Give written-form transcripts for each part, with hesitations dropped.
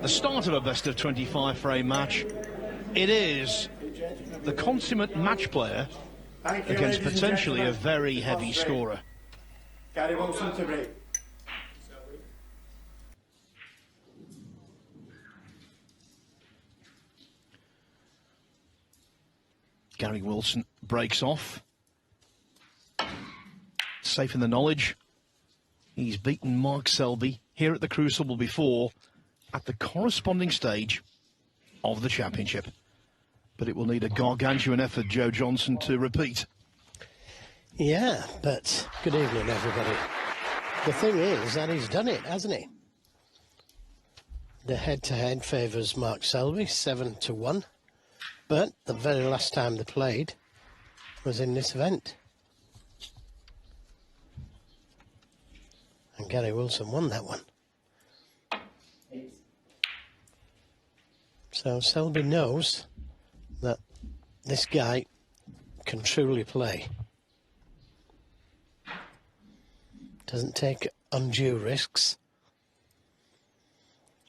the start of a best of 25 frame match. It is the consummate match player against potentially a very heavy scorer. Gary Wilson to break. Gary Wilson breaks off. Safe in the knowledge. He's beaten Mark Selby here at the Crucible before at the corresponding stage of the championship. But it will need a gargantuan effort, Joe Johnson, to repeat. Yeah, but good evening, everybody. The thing is that he's done it, hasn't he? The head-to-head favours Mark Selby, 7-1. But the very last time they played was in this event. And Gary Wilson won that one. So Selby knows that this guy can truly play. Doesn't take undue risks.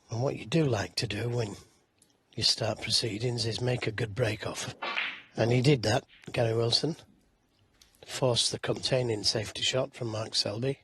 And what you do like to do when you start proceedings is make a good break-off. And he did that, Gary Wilson. Forced the containing safety shot from Mark Selby.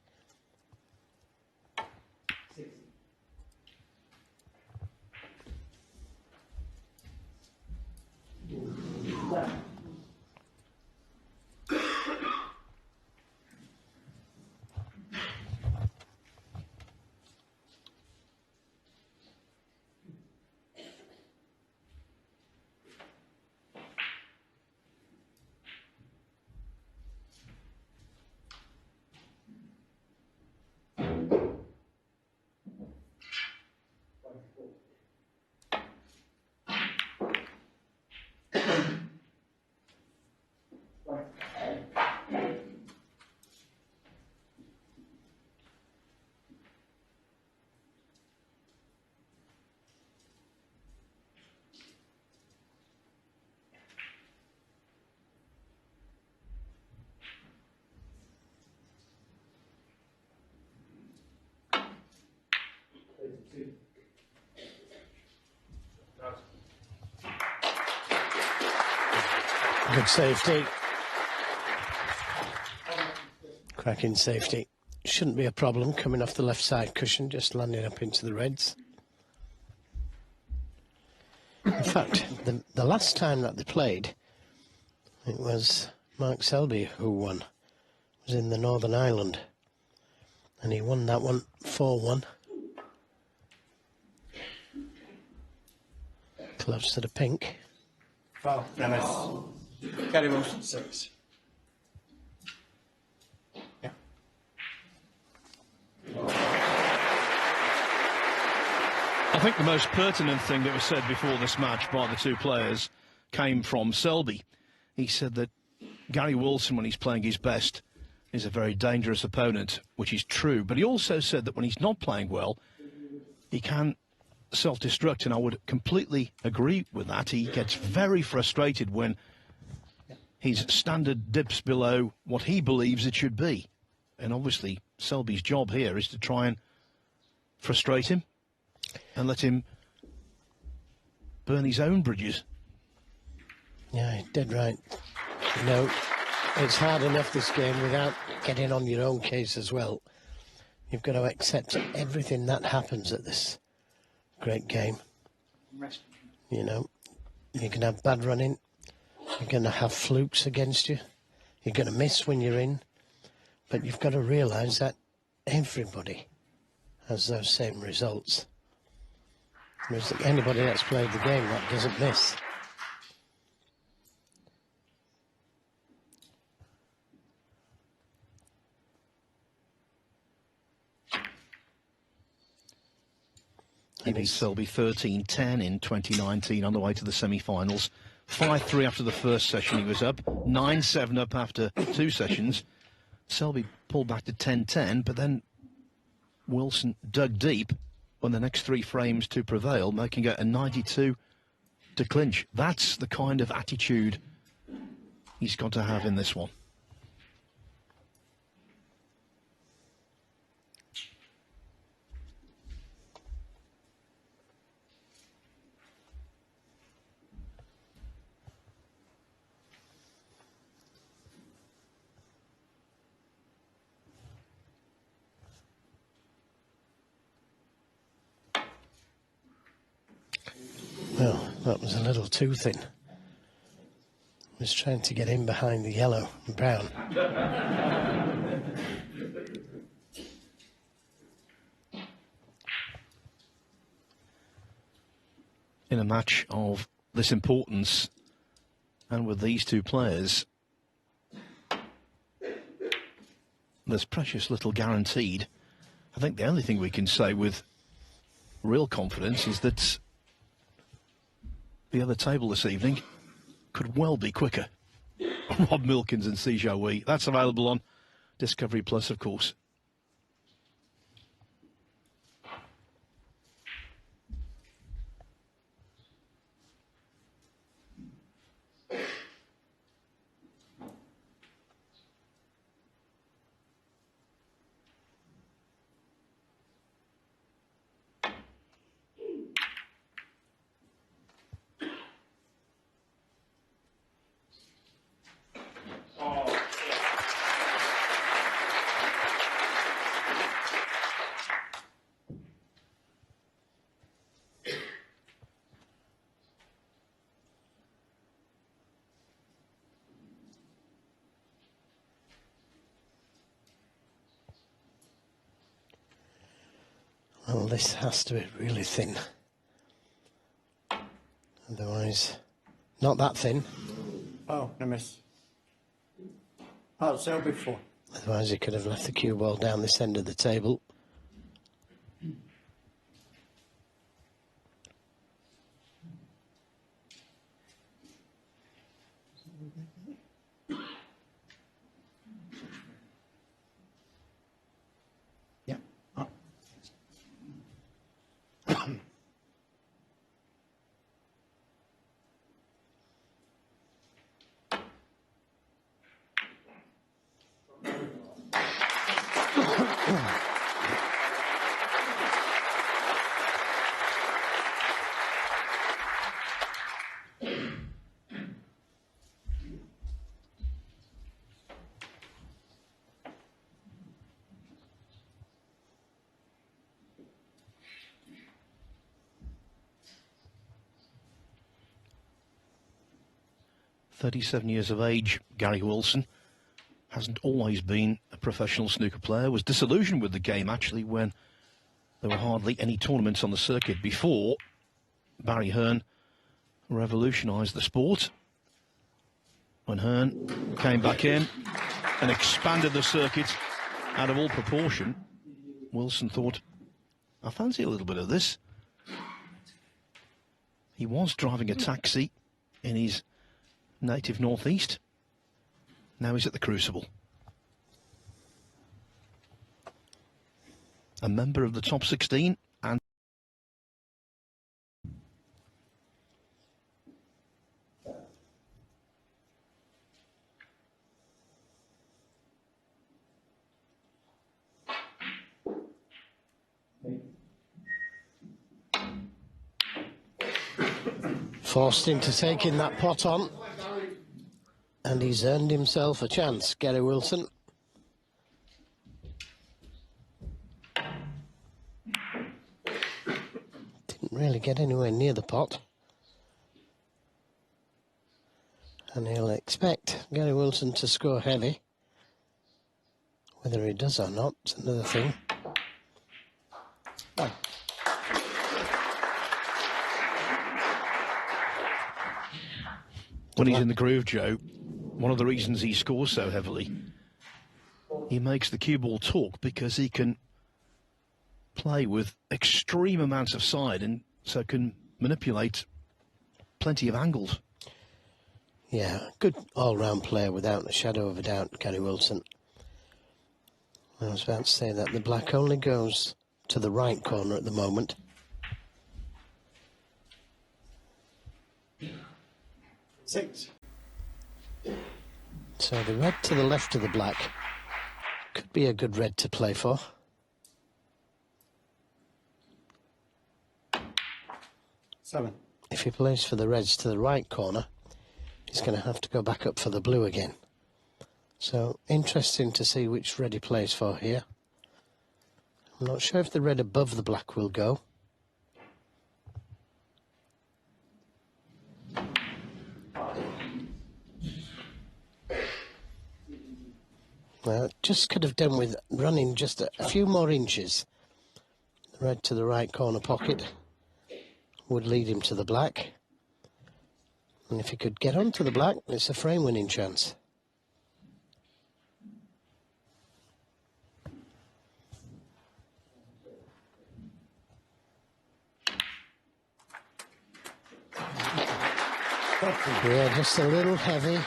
Good safety. Cracking safety. Shouldn't be a problem coming off the left side cushion, just landing up into the reds. In fact, the last time that they played, it was Mark Selby who won. It was in the Northern Ireland. And he won that one 4-1. Close to the pink. Foul. Dennis. Gary Wilson, 6. Yeah. I think the most pertinent thing that was said before this match by the two players came from Selby. He said that Gary Wilson, when he's playing his best, is a very dangerous opponent, which is true. But he also said that when he's not playing well, he can self-destruct, and I would completely agree with that. He gets very frustrated when his standard dips below what he believes it should be. And obviously, Selby's job here is to try and frustrate him and let him burn his own bridges. Yeah, dead right. You know, it's hard enough this game without getting on your own case as well. You've got to accept everything that happens at this great game. You know, you can have bad running. You're going to have flukes against you. You're going to miss when you're in. But you've got to realise that everybody has those same results. There's anybody that's played the game that doesn't miss. He beat Selby 13-10 in 2019 on the way to the semi-finals. 5-3 after the first session he was up. 9-7 up after 2 sessions. Selby pulled back to 10-10, but then Wilson dug deep on the next 3 frames to prevail, making it a 92 to clinch. That's the kind of attitude he's got to have in this one. No, that was a little too thin. Was trying to get in behind the yellow and brown. In a match of this importance, and with these two players, there's precious little guaranteed. I think the only thing we can say with real confidence is that the other table this evening could well be quicker. Rob Milkins and Si Wee. That's available on Discovery Plus, of course. Well, this has to be really thin. Otherwise, not that thin. Oh, no miss. Oh, Selby 4. Otherwise, he could have left the cue ball down this end of the table. Yeah. Oh. .37 years of age, Gary Wilson hasn't always been a professional snooker player. Was disillusioned with the game, actually, when there were hardly any tournaments on the circuit before Barry Hearn revolutionised the sport. When Hearn came back in and expanded the circuit out of all proportion, Wilson thought, I fancy a little bit of this. He was driving a taxi in his native northeast. Now he's at the Crucible. A member of the top 16 and Forced into taking that pot on. And he's earned himself a chance, Gary Wilson. Didn't really get anywhere near the pot. And he'll expect Gary Wilson to score heavy. Whether he does or not is another thing. Oh. When he's in the groove, Joe, one of the reasons he scores so heavily, he makes the cue ball talk because he can play with extreme amounts of side and so can manipulate plenty of angles. Yeah, good all-round player without a shadow of a doubt, Gary Wilson. I was about to say that the black only goes to the right corner at the moment. Six. So the red to the left of the black could be a good red to play for. Seven. If he plays for the reds to the right corner, he's going to have to go back up for the blue again. So interesting to see which red he plays for here. I'm not sure if the red above the black will go. Well, just could have done with running just a few more inches. The red to the right corner pocket would lead him to the black. And if he could get onto the black, it's a frame winning chance. Yeah, just a little heavy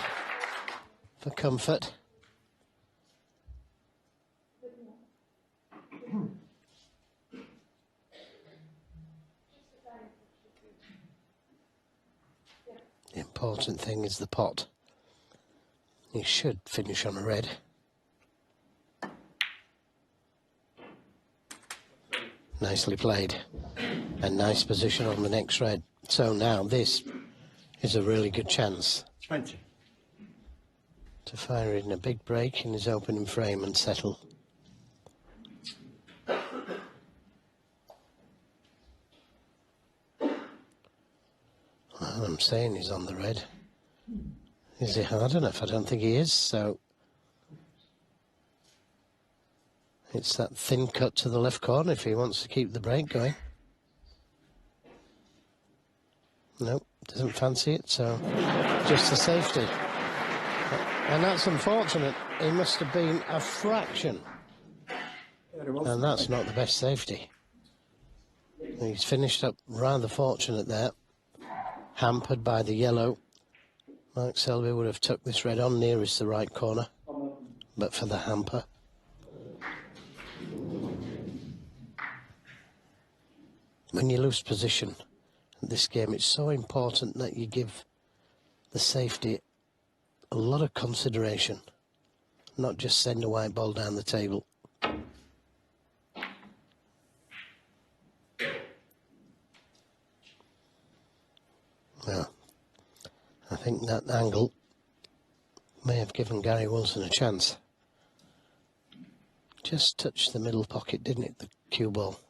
for comfort. The important thing is the pot. He should finish on a red. Nicely played. A nice position on the next red. So now this is a really good chance 20. to fire in a big break in his opening frame and settle. Well, I'm saying he's on the red. Is he hard enough? I don't think he is, so it's that thin cut to the left corner if he wants to keep the break going. Nope, doesn't fancy it, so just a safety. And that's unfortunate. He must have been a fraction. And that's not the best safety. He's finished up rather fortunate there. Hampered by the yellow. Mark Selby would have tucked this red on nearest the right corner, but for the hamper. When you lose position in this game, it's so important that you give the safety a lot of consideration, not just send a white ball down the table. Well, I think that angle may have given Gary Wilson a chance. Just touched the middle pocket, didn't it, the cue ball?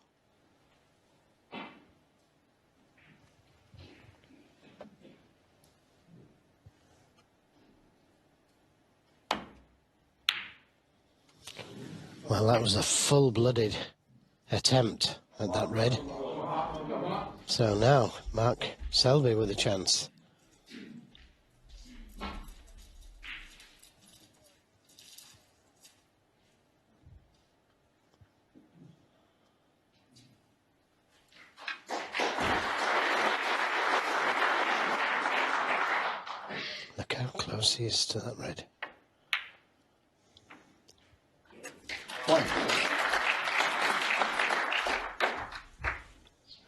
Well, that was a full-blooded attempt at that red. So now, Mark Selby with a chance. Look how close he is to that red. 1.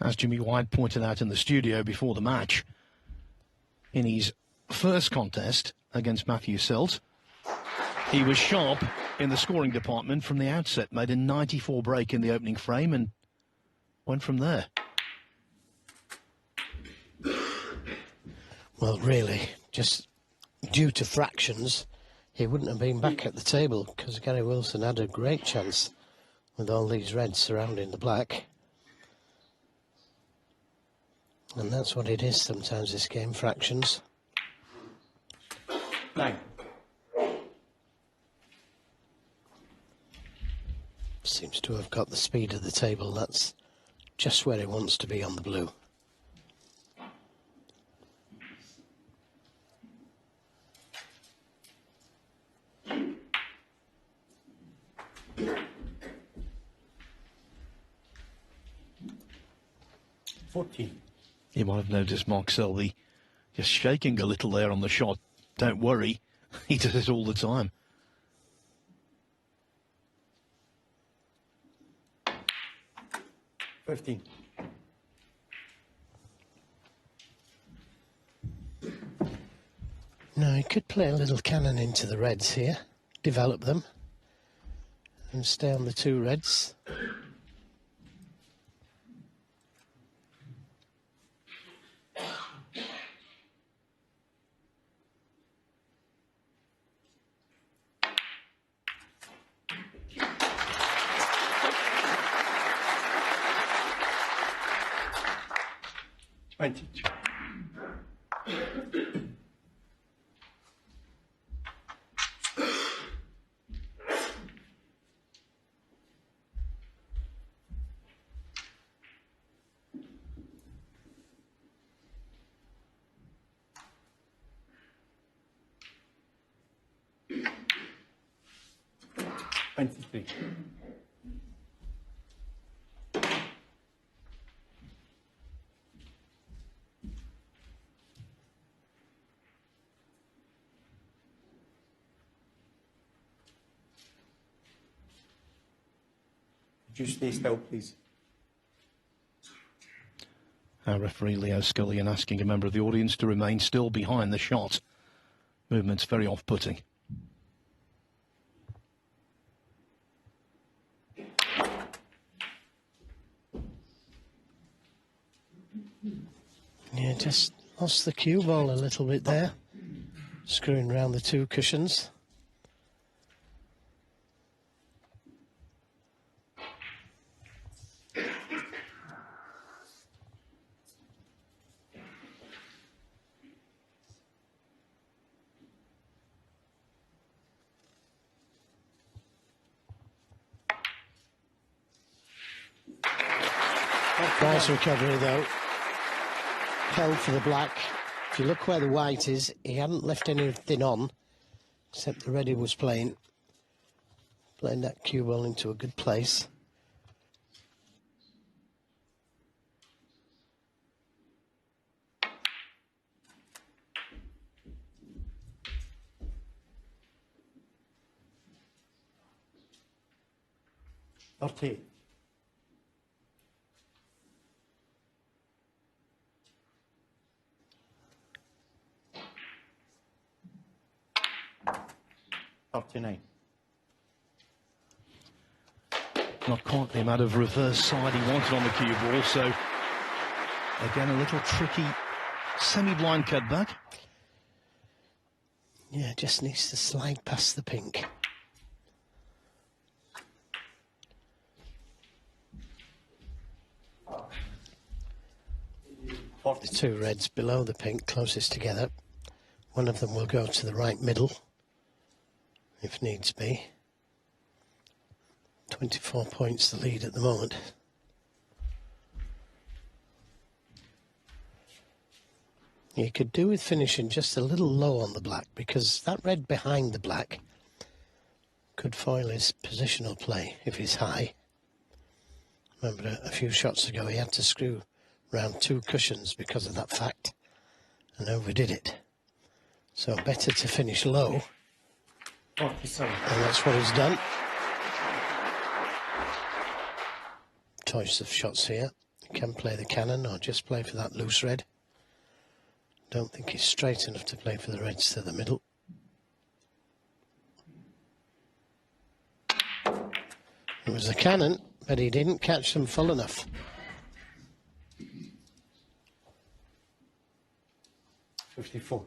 As Jimmy White pointed out in the studio before the match, in his first contest against Matthew Selt, he was sharp in the scoring department from the outset, made a 94 break in the opening frame and went from there. Well, really, just due to fractions, he wouldn't have been back at the table because Gary Wilson had a great chance with all these reds surrounding the black. And that's what it is sometimes, this game, fractions. 9. Seems to have got the speed of the table. That's just where he wants to be on the blue. You might have noticed Mark Selby just shaking a little there on the shot. Don't worry, he does it all the time. No, he could play a little cannon into the reds here, develop them, and stay on the two reds. 23. Could you stay still, please? Our referee Leo Scullion asking a member of the audience to remain still behind the shot. Movement's very off-putting. Yeah, just lost the cue ball a little bit there. Screwing around the two cushions. Nice recovery though. Held for the black. If you look where the white is, he hadn't left anything on, except the red he was playing. Playing that cue ball into a good place. Okay. $39. Not quite the amount of reverse side he wanted on the cue ball, so again a little tricky semi-blind cut back. Yeah, just needs to slide past the pink. The two reds below the pink, closest together. One of them will go to the right middle, if needs be. 24 points the lead at the moment. You could do with finishing just a little low on the black, because that red behind the black could foil his positional play if he's high. Remember a few shots ago he had to screw round two cushions because of that fact and overdid it. So better to finish low. 47. And that's what he's done. Choice of shots here. He can play the cannon or just play for that loose red. Don't think he's straight enough to play for the reds to the middle. It was a cannon, but he didn't catch them full enough. $54.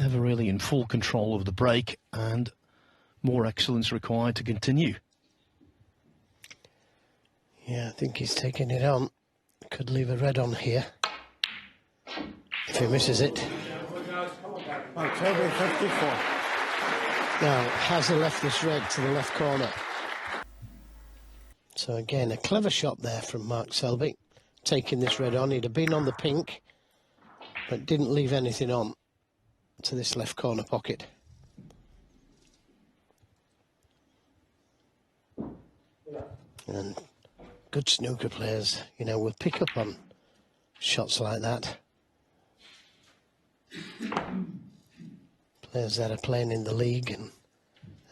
Never really in full control of the break, and more excellence required to continue. Yeah, I think he's taking it on. Could leave a red on here. If he misses it. Mark Selby, 54. Now, has he left this red to the left corner? So again, a clever shot there from Mark Selby. Taking this red on. He'd have been on the pink, but didn't leave anything on to this left corner pocket. And good snooker players, you know, will pick up on shots like that. Players that are playing in the league and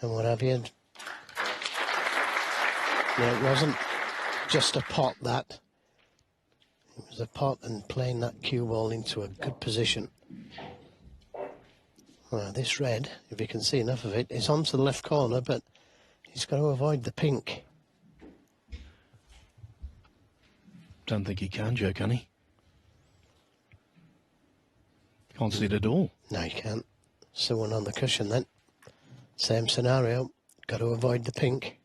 what have you. Yeah, it wasn't just a pot, that. It was a pot and playing that cue ball into a good position. Well, this red, if you can see enough of it, is onto the left corner, but he's got to avoid the pink. Don't think he can, Joe, can he? Can't see it at all. No, you can't. So one on the cushion then. Same scenario. Got to avoid the pink.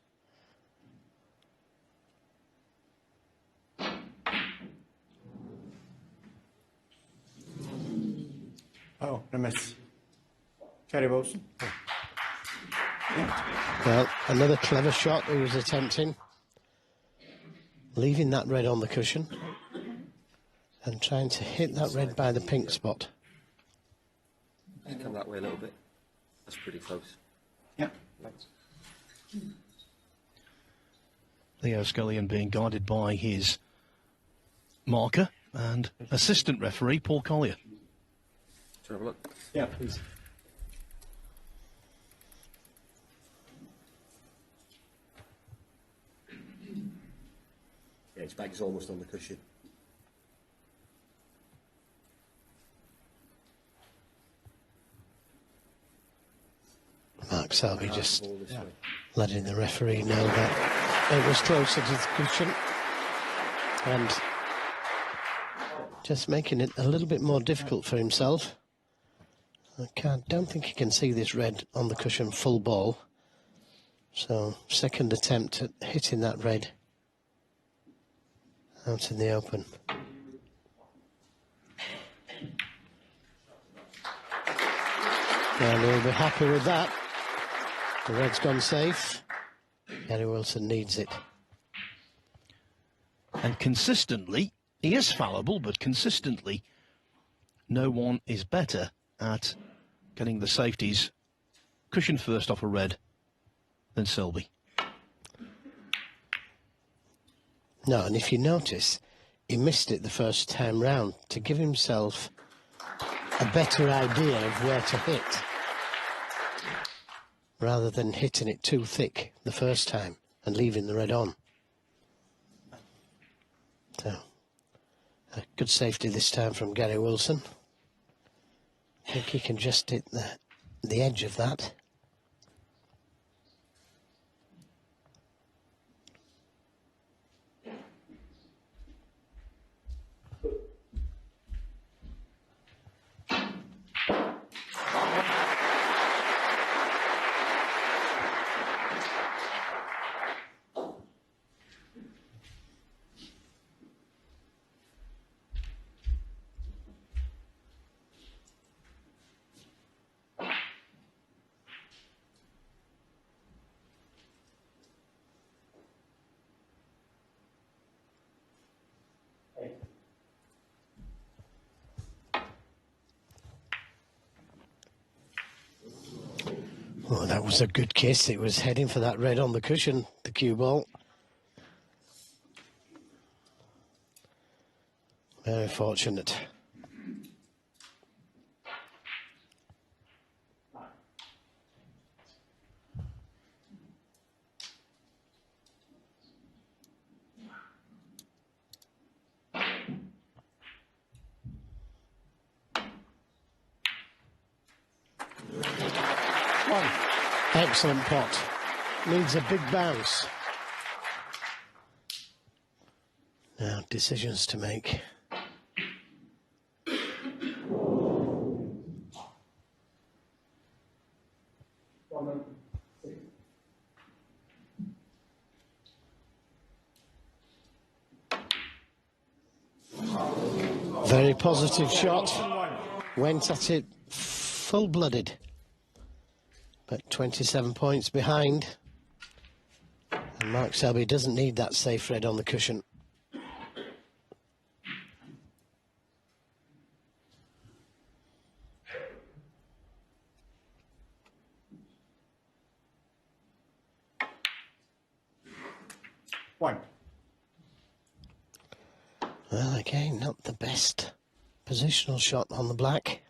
Oh, the miss. Gary Wilson. Well, another clever shot he was attempting. Leaving that red on the cushion. And trying to hit that red by the pink spot. Come that way a little bit. That's pretty close. Yeah. Thanks. Leo Scullion being guided by his marker and assistant referee Paul Collier. Shall we have a look? Yeah, please. Yeah, his bag's almost on the cushion. Mark Selby just Ball this way. letting the referee know that it was closer to the cushion. And just making it a little bit more difficult for himself. Don't think he can see this red on the cushion full ball. So, second attempt at hitting that red out in the open. And he'll be happy with that. The red's gone safe. Gary Wilson needs it. And consistently, he is fallible, but consistently, no one is better at getting the safeties cushion first off a red than Selby. No, and if you notice, he missed it the first time round to give himself a better idea of where to hit, rather than hitting it too thick the first time and leaving the red on. So, a good safety this time from Gary Wilson. I think he can just hit the edge of that. Oh, that was a good kiss. It was heading for that red on the cushion, the cue ball. Very fortunate. Excellent pot. Needs a big bounce. Now, decisions to make. Very positive shot. Went at it full-blooded. But 27 points behind. And Mark Selby doesn't need that safe red on the cushion. One. Well, again, not the best positional shot on the black.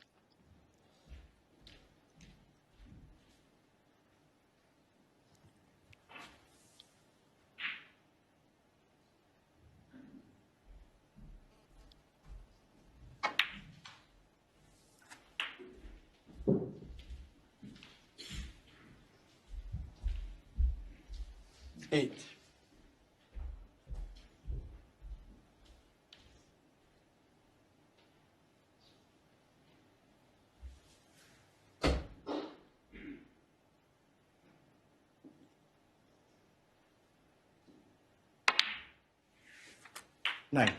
Eight. Nine.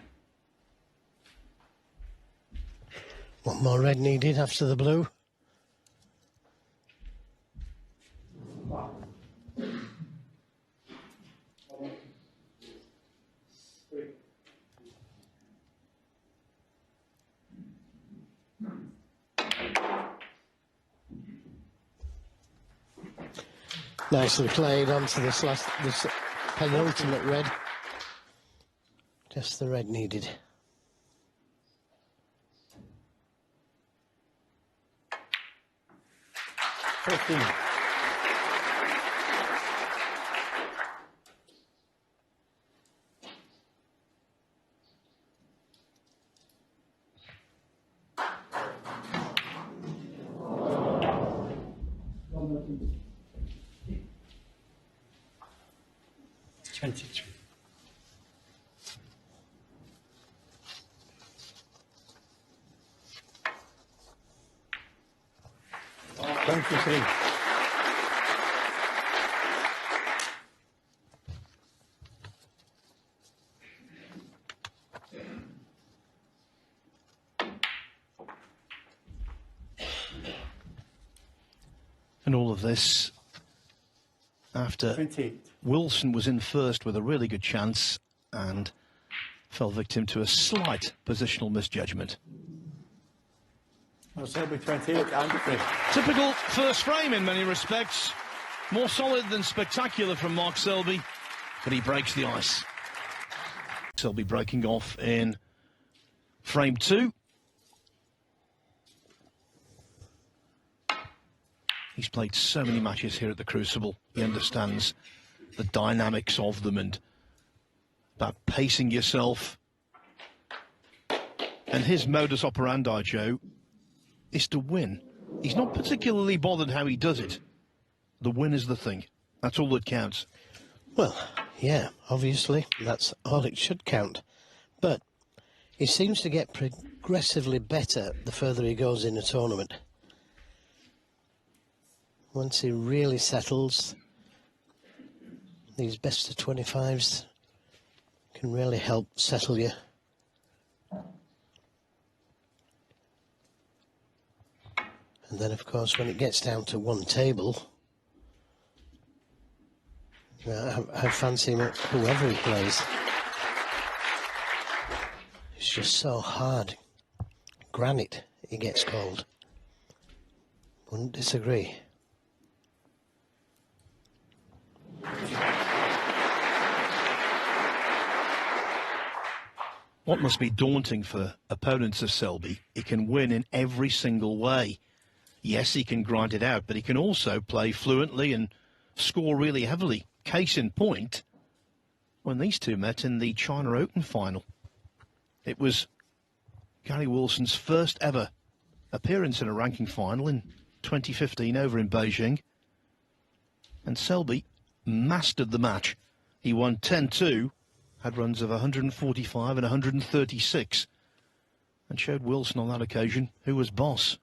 One more red needed after the blue. Nicely played onto this penultimate red. Just the red needed. And all of this after 28. Wilson was in first with a really good chance and fell victim to a slight positional misjudgment. Well, Selby 28 and free. Typical first frame in many respects. More solid than spectacular from Mark Selby, but he breaks the ice. Selby breaking off in frame 2. He's played so many matches here at the Crucible. He understands the dynamics of them and about pacing yourself. And his modus operandi, Joe, is to win. He's not particularly bothered how he does it. The win is the thing. That's all that counts. Well, yeah, obviously, that's all it should count. But he seems to get progressively better the further he goes in a tournament. Once he really settles, these best of 25s can really help settle you. And then, of course, when it gets down to one table, I fancy whoever he plays. It's just so hard. Granite, he gets called. Wouldn't disagree. What must be daunting for opponents of Selby, he can win in every single way. Yes, he can grind it out, but he can also play fluently and score really heavily. Case in point, when these two met in the China Open final. It was Gary Wilson's first ever appearance in a ranking final in 2015 over in Beijing. And Selby mastered the match. He won 10-2, had runs of 145 and 136, and showed Wilson on that occasion who was boss.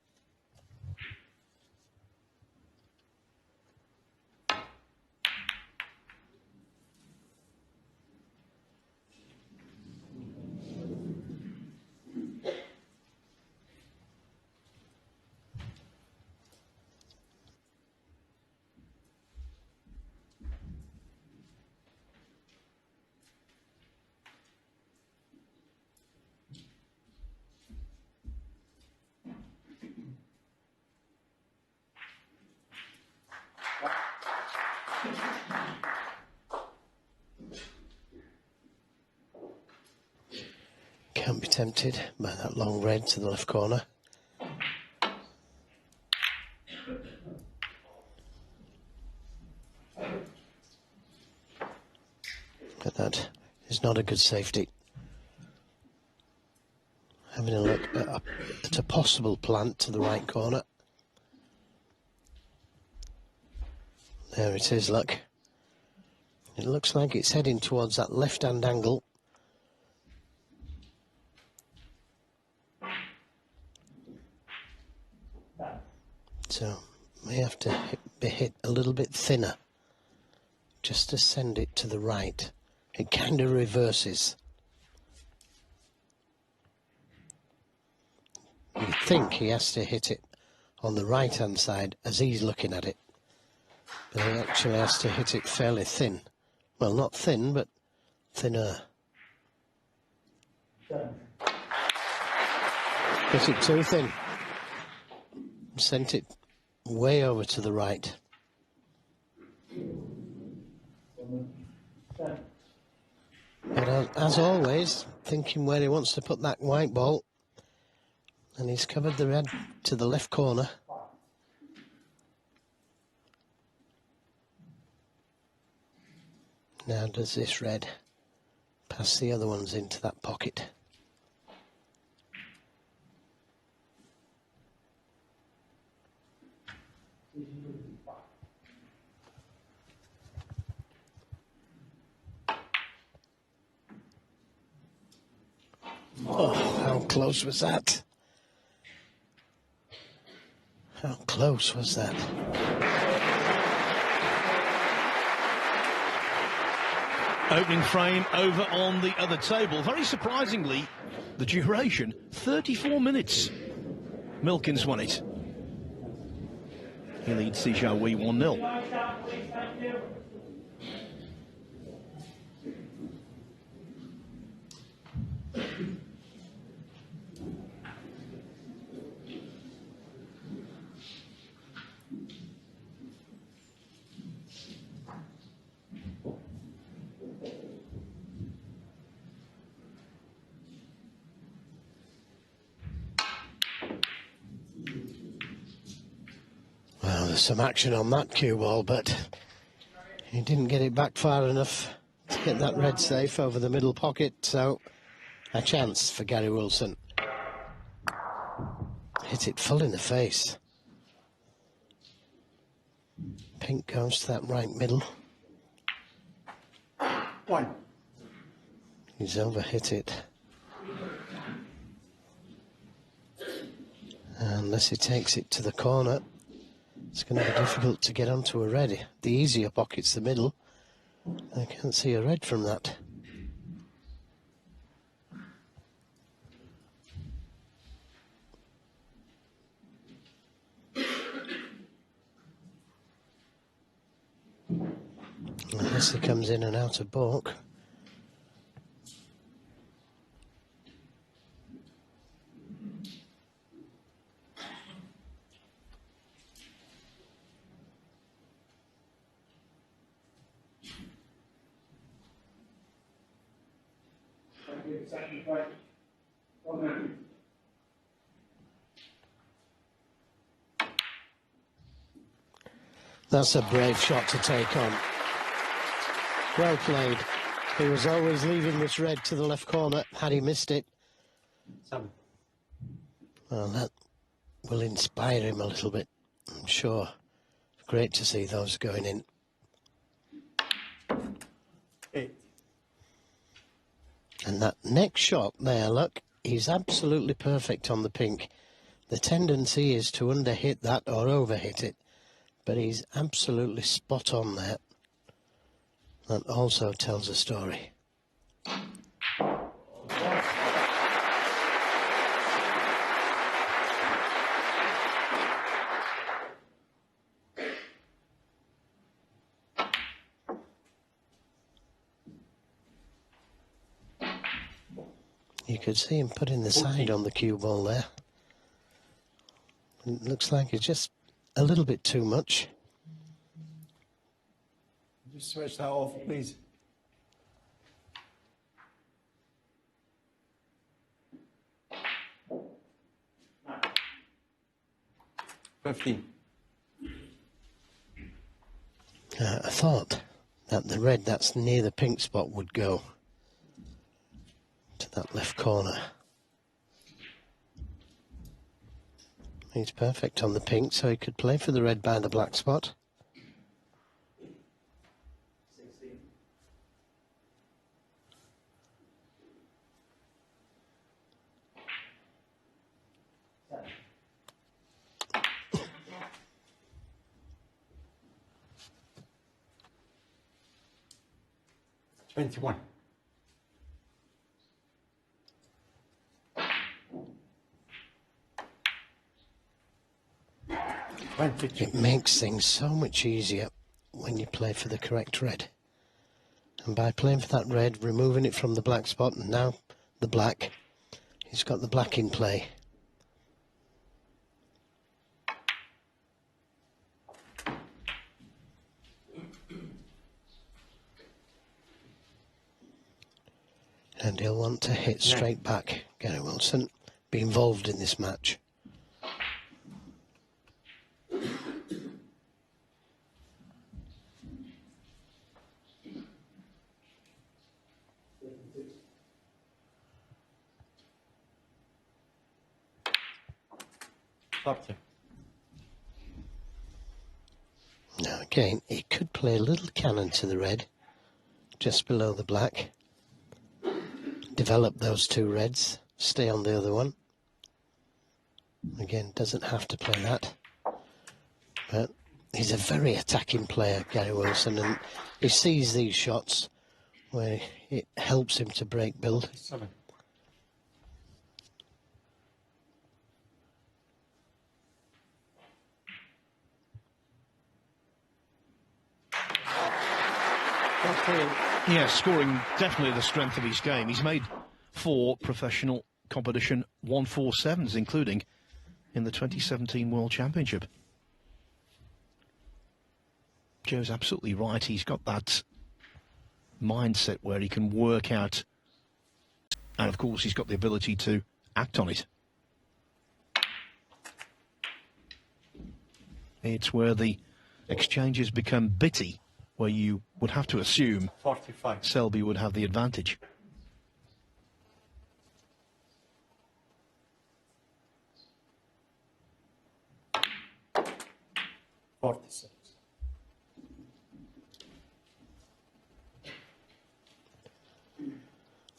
Can't be tempted by that long red to the left corner. But that is not a good safety. Having a look at a possible plant to the right corner. There it is, look. It looks like it's heading towards that left-hand angle. So, may have to be hit a little bit thinner, just to send it to the right. It kind of reverses. think he has to hit it on the right-hand side as he's looking at it. But he actually has to hit it fairly thin. Well, not thin, but thinner. Hit it too thin. Sent it way over to the right. But as always, thinking where he wants to put that white ball. And he's covered the red to the left corner. Now does this red pass the other ones into that pocket? Oh, how close was that? How close was that? Opening frame over on the other table. Very surprisingly, the duration, 34 minutes. Milkins won it. He leads Sijawi 1-0. Well, there's some action on that cue ball, but he didn't get it back far enough to get that red safe over the middle pocket, so a chance for Gary Wilson. Hit it full in the face. Pink goes to that right middle. 1. He's overhit it. Unless he takes it to the corner, it's going to be difficult to get onto a red. The easier pocket's the middle. I can't see a red from that. Unless he comes in and out of balk. That's a brave shot to take on. Well played. He was always leaving this red to the left corner. Had he missed it, 7. well, that will inspire him a little bit, I'm sure. Great to see those going in. 8. And that next shot there, look, he's absolutely perfect on the pink. The tendency is to underhit that or overhit it, but he's absolutely spot on there. That also tells a story. You could see him putting the side on the cue ball there. It looks like it's just a little bit too much. Just switch that off, please. $15. I thought that the red that's near the pink spot would go to that left corner. He's perfect on the pink, so he could play for the red by the black spot. $21. 22. It makes things so much easier when you play for the correct red. And by playing for that red, removing it from the black spot, and now the black, he's got the black in play. And he'll want to hit straight back. Gary Wilson, be involved in this match. Top Now again, he could play a little cannon to the red, just below the black. Develop those two reds, stay on the other one. Again, doesn't have to play that. But he's a very attacking player, Gary Wilson, and he sees these shots where it helps him to break build. 7. Yeah, scoring definitely the strength of his game. He's made 4 professional competition 147s, including in the 2017 World Championship. Joe's absolutely right. He's got that mindset where he can work out, and of course he's got the ability to act on it. It's where the exchanges become bitty, where you would have to assume 45. Selby would have the advantage. $46.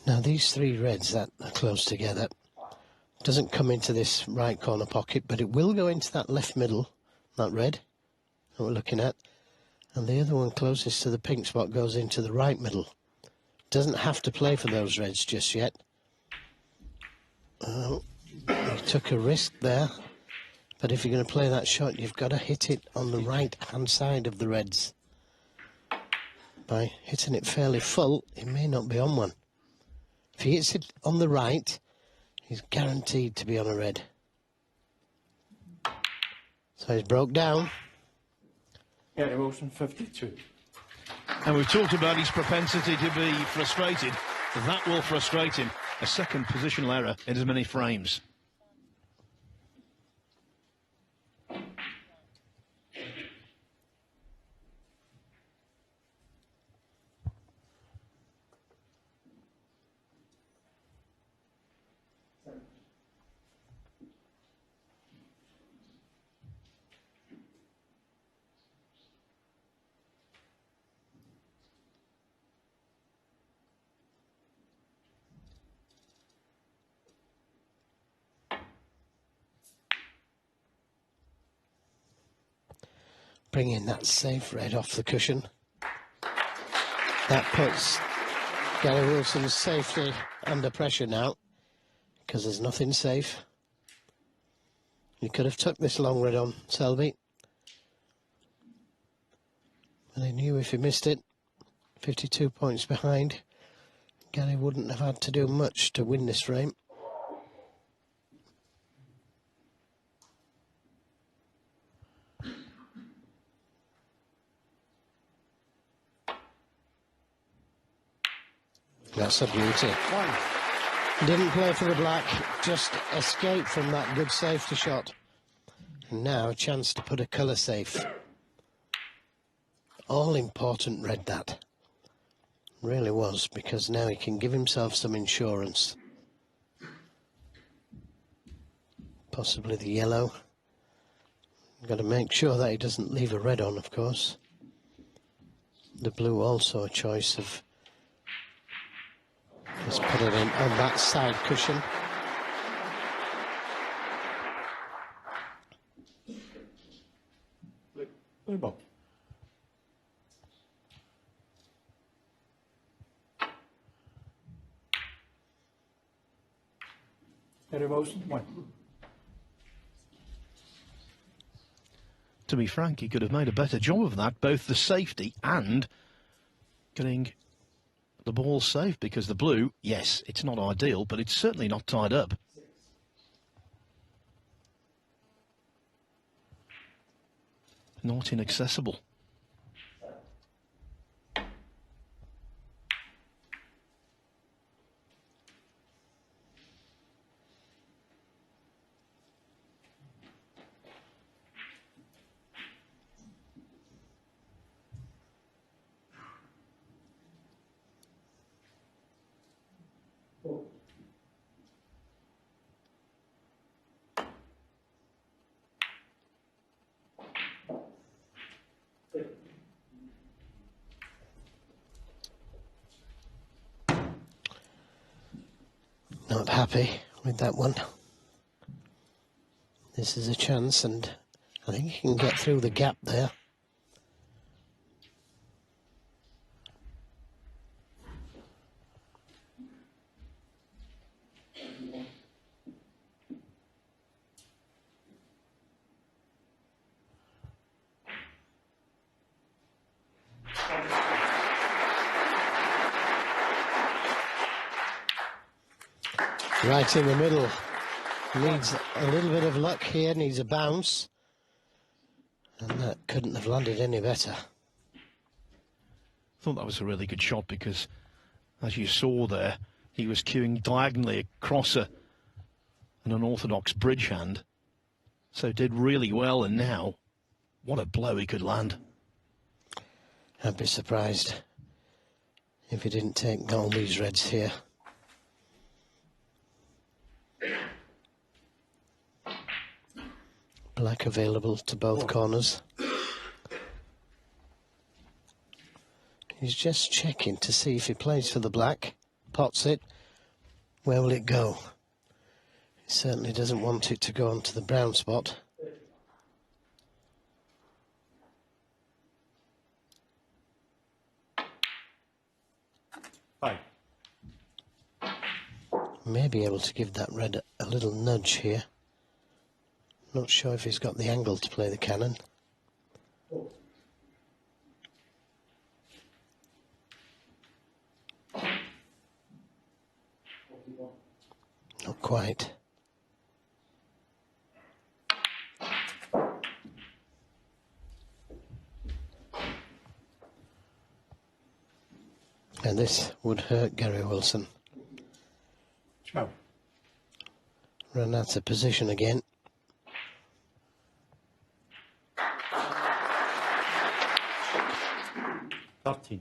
Now these 3 reds that are close together doesn't come into this right corner pocket, but it will go into that left middle, that red that we're looking at, and the other one closest to the pink spot goes into the right middle. Doesn't have to play for those reds just yet. He took a risk there, but if you're going to play that shot, you've got to hit it on the right hand side of the reds. By hitting it fairly full, he may not be on one. If he hits it on the right, he's guaranteed to be on a red. So he's broke down. Gary Wilson, 52. And we've talked about his propensity to be frustrated. That will frustrate him. A second positional error in as many frames. Bringing that safe red off the cushion. That puts Gary Wilson's safety under pressure now, because there's nothing safe. He could have took this long red on Selby, but he knew if he missed it, 52 points behind, Gary wouldn't have had to do much to win this frame. That's a beauty. Didn't play for the black, just escaped from that good safety shot. And now a chance to put a colour safe. All important red that. Really was, because now he can give himself some insurance. Possibly the yellow. Got to make sure that he doesn't leave a red on, of course. The blue also a choice of... Just put it in on that side cushion. Blue ball. Gary Wilson, 1. to be frank, he could have made a better job of that, both the safety and getting the ball safe, because the blue, yes, it's not ideal, but it's certainly not tied up. Not inaccessible. Not happy with that one. This is a chance, and I think he can get through the gap there. Right in the middle. Needs a little bit of luck here, needs a bounce. And that couldn't have landed any better. I thought that was a really good shot because, as you saw there, he was cueing diagonally across an unorthodox bridge hand. So did really well, and now, what a blow he could land. I'd be surprised if he didn't take all these reds here. Black available to both corners. He's just checking to see if he plays for the black, pots it, where will it go? He certainly doesn't want it to go onto the brown spot. Fine. May be able to give that red a little nudge here. Not sure if he's got the angle to play the cannon. Not quite. And this would hurt Gary Wilson. 12. Run out of position again. $13.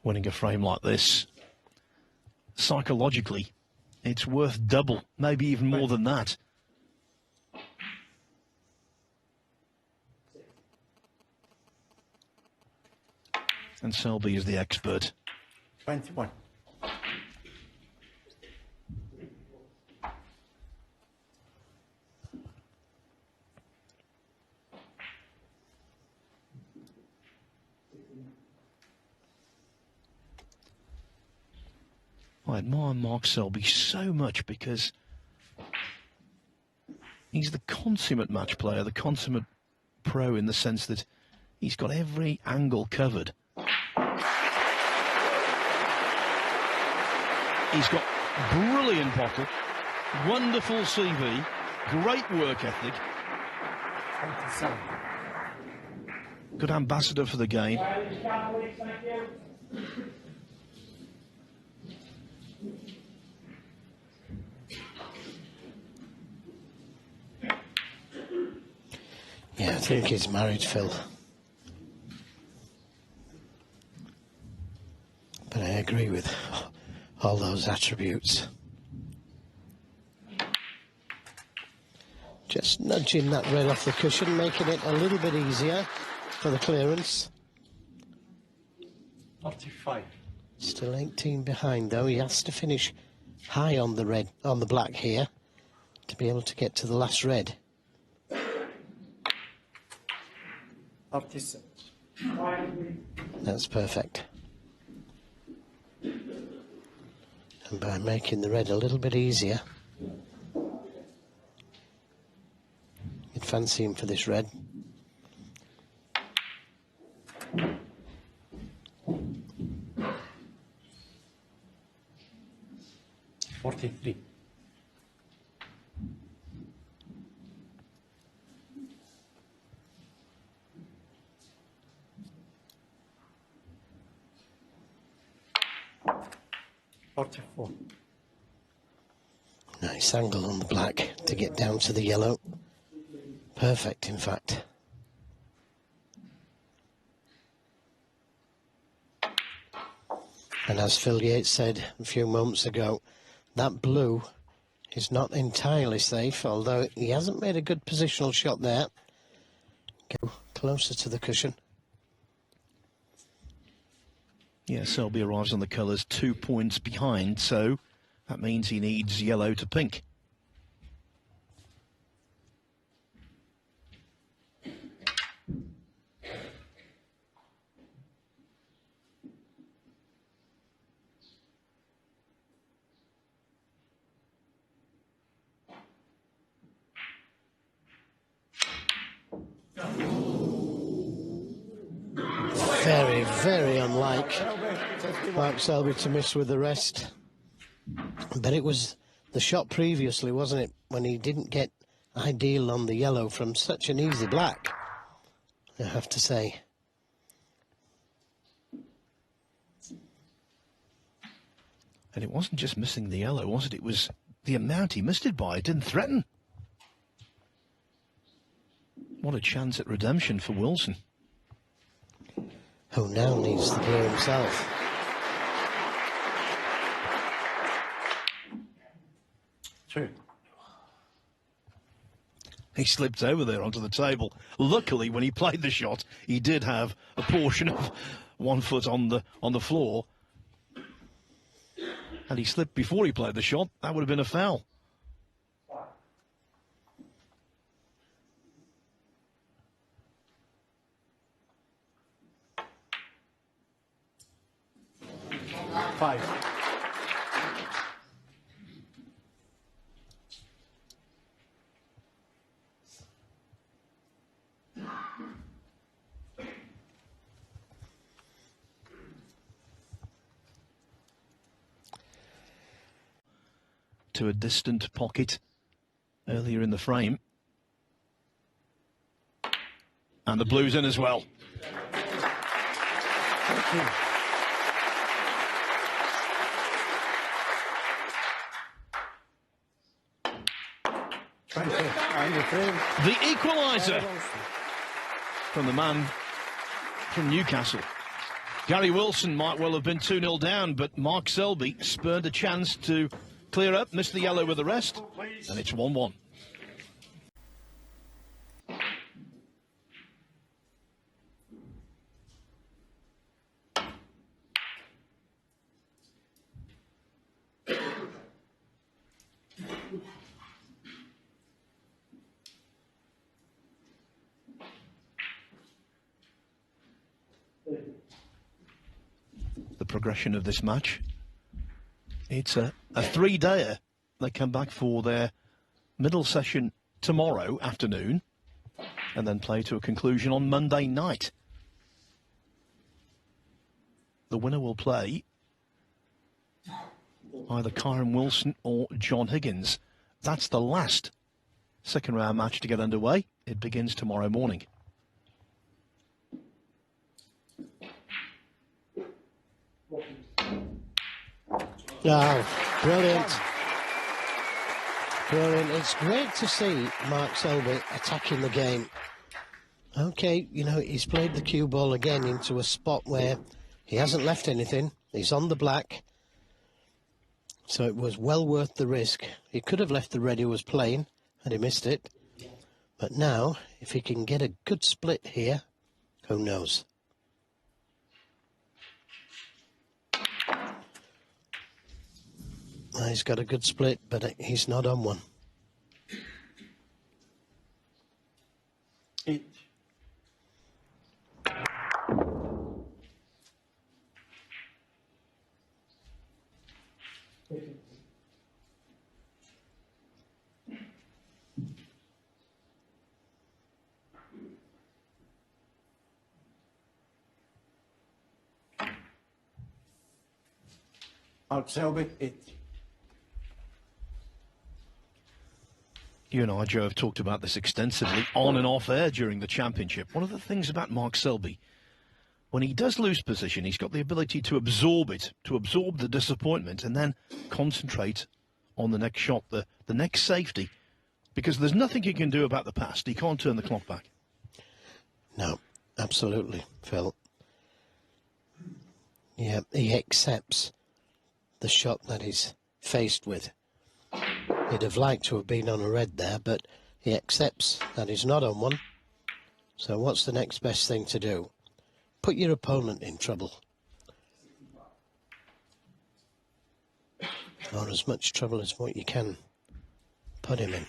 Winning a frame like this, psychologically, it's worth double, maybe even more than that. And Selby is the expert. 21. I admire Mark Selby so much because he's the consummate match player, the consummate pro in the sense that he's got every angle covered. He's got brilliant bottle, wonderful CV, great work ethic, 27. good ambassador for the game. Yeah, I think he's married, Phil. But I agree with all those attributes. Just nudging that red off the cushion, making it a little bit easier for the clearance. 35. Still 18 behind though. He has to finish high on the red, on the black here, to be able to get to the last red. 36. That's perfect. And by making the red a little bit easier, you'd fancy him for this red. $43. $44. Nice angle on the black to get down to the yellow. Perfect, in fact. And as Phil Yates said a few moments ago, that blue is not entirely safe, although he hasn't made a good positional shot there. Go closer to the cushion. Yeah, Selby arrives on the colours 2 points behind, so that means he needs yellow to pink. Very, very unlike Mark Selby to miss with the rest. But it was the shot previously, wasn't it, when he didn't get ideal on the yellow from such an easy black, I have to say. And it wasn't just missing the yellow, was it? It was the amount he missed it by. It didn't threaten. What a chance at redemption for Wilson. Who now needs the blue himself. True. He slipped over there onto the table. Luckily, when he played the shot, he did have a portion of 1 foot on the floor. Had he slipped before he played the shot, that would have been a foul. $5. To a distant pocket earlier in the frame. And the blue's in as well. 20. And the frame. The equaliser from the man from Newcastle. Gary Wilson might well have been 2-0 down, but Mark Selby spurned a chance to clear up, missed the yellow with the rest, and it's 1-1. The progression of this match. It's a three-dayer. They come back for their middle session tomorrow afternoon and then play to a conclusion on Monday night. The winner will play either Kyron Wilson or John Higgins. That's the last second round match to get underway. It begins tomorrow morning. Oh, brilliant. Brilliant. It's great to see Mark Selby attacking the game. Okay, you know, he's played the cue ball again into a spot where he hasn't left anything. He's on the black. So it was well worth the risk. He could have left the red he was playing and he missed it. But now, if he can get a good split here, who knows? Well, he's got a good split, but he's not on one. 8. Mark Selby, 8. You and I, Joe, have talked about this extensively on and off air during the championship. One of the things about Mark Selby, when he does lose position, he's got the ability to absorb it, to absorb the disappointment and then concentrate on the next shot, the next safety, because there's nothing he can do about the past. He can't turn the clock back. No, absolutely, Phil. Yeah, he accepts the shot that he's faced with. He'd have liked to have been on a red there, but he accepts that he's not on one. So what's the next best thing to do? Put your opponent in trouble. Or as much trouble as what you can put him in.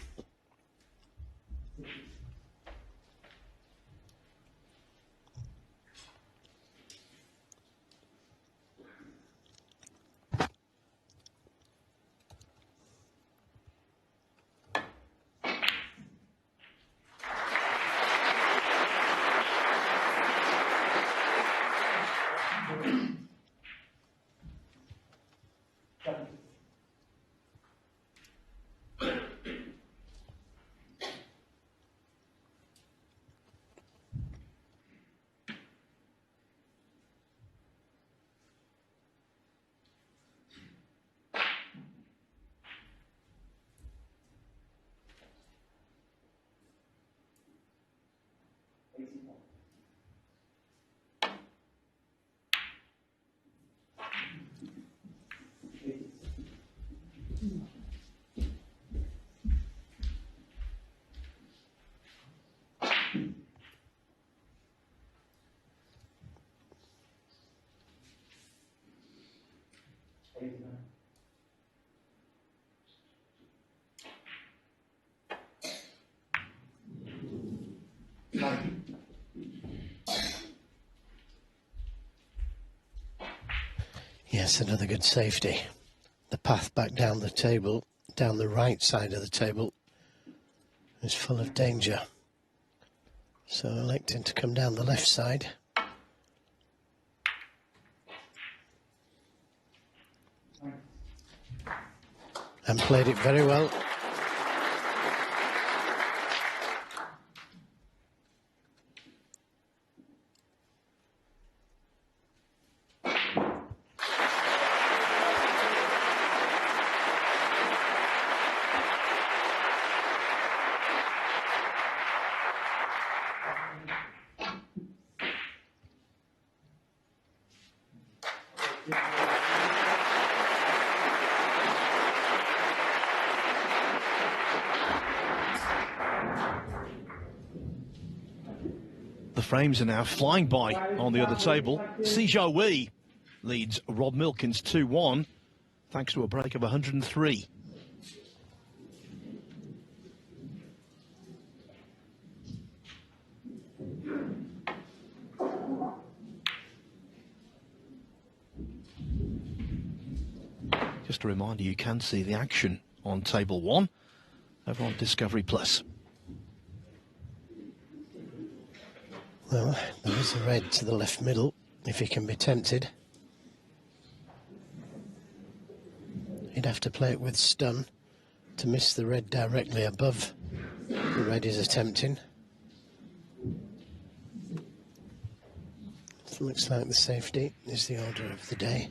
Yes, another good safety. The path back down the table, down the right side of the table, is full of danger. So electing to come down the left side. And played it very well. The frames are now flying by on the other table. Sijia Wei leads Rob Milkins 2-1, thanks to a break of 103. Just a reminder, you can see the action on Table 1 over on Discovery Plus. Well, there is a red to the left middle, if he can be tempted. He'd have to play it with stun to miss the red directly above the red he's attempting. So looks like the safety is the order of the day.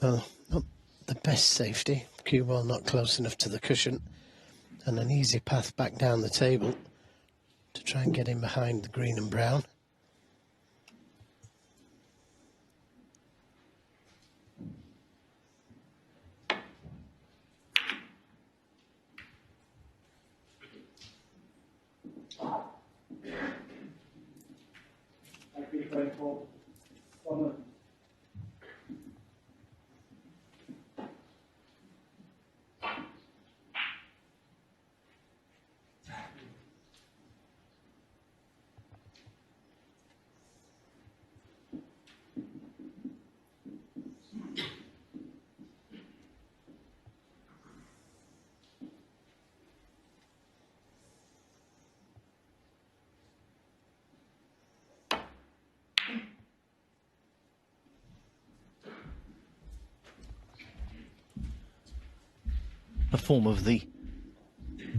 Well, not the best safety. Cue ball not close enough to the cushion, and an easy path back down the table to try and get in behind the green and brown. a form of the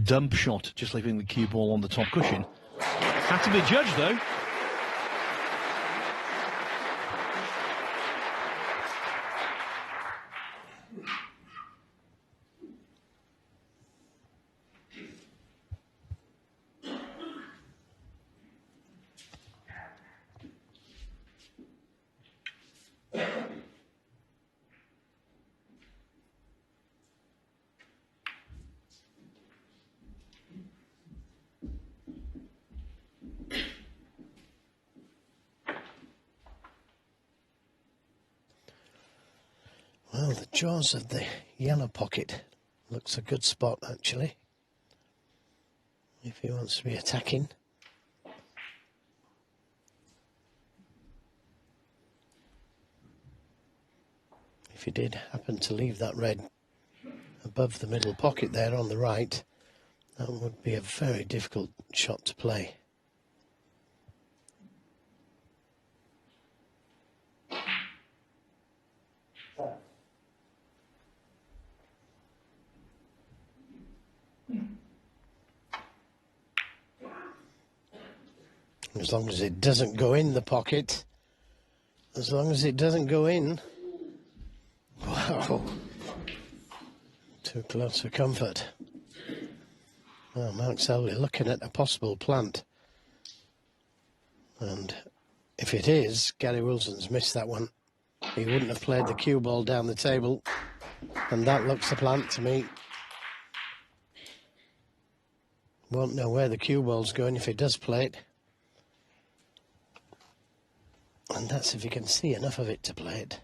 dump shot, just leaving the cue ball on the top cushion. Had to be judged, though. Well, the jaws of the yellow pocket looks a good spot, actually, if he wants to be attacking. If he did happen to leave that red above the middle pocket there on the right, that would be a very difficult shot to play. As long as it doesn't go in the pocket, as long as it doesn't go in. Wow. Too close for comfort. Well, Mark Selby looking at a possible plant. And if it is, Gary Wilson's missed that one. He wouldn't have played the cue ball down the table. And that looks a plant to me. Won't know where the cue ball's going if he does play it. And that's if you can see enough of it to play it.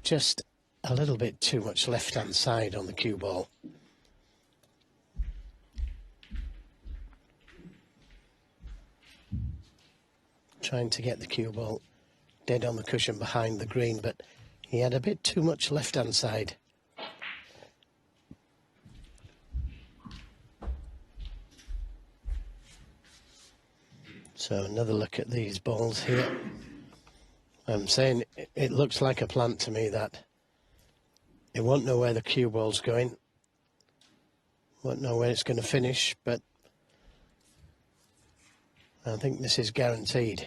Just a little bit too much left-hand side on the cue ball. Trying to get the cue ball dead on the cushion behind the green, but he had a bit too much left-hand side. So another look at these balls here. I'm saying it looks like a plant to me, that. It won't know where the cue ball's going. Won't know where it's going to finish, but I think this is guaranteed.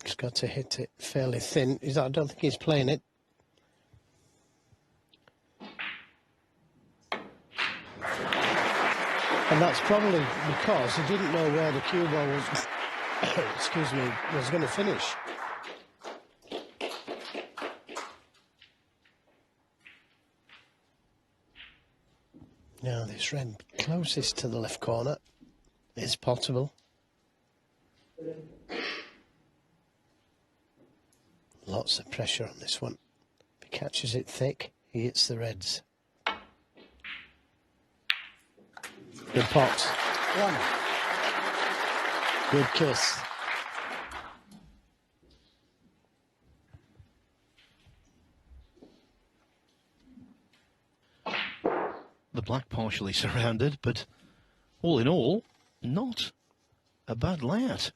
He's got to hit it fairly thin. I don't think he's playing it. And that's probably because he didn't know where the cue ball was, excuse me, was going to finish. Now this red closest to the left corner is potable. Lots of pressure on this one. If he catches it thick, he hits the reds. Good pot. One. Good kiss. The black partially surrounded, but all in all, not a bad layout.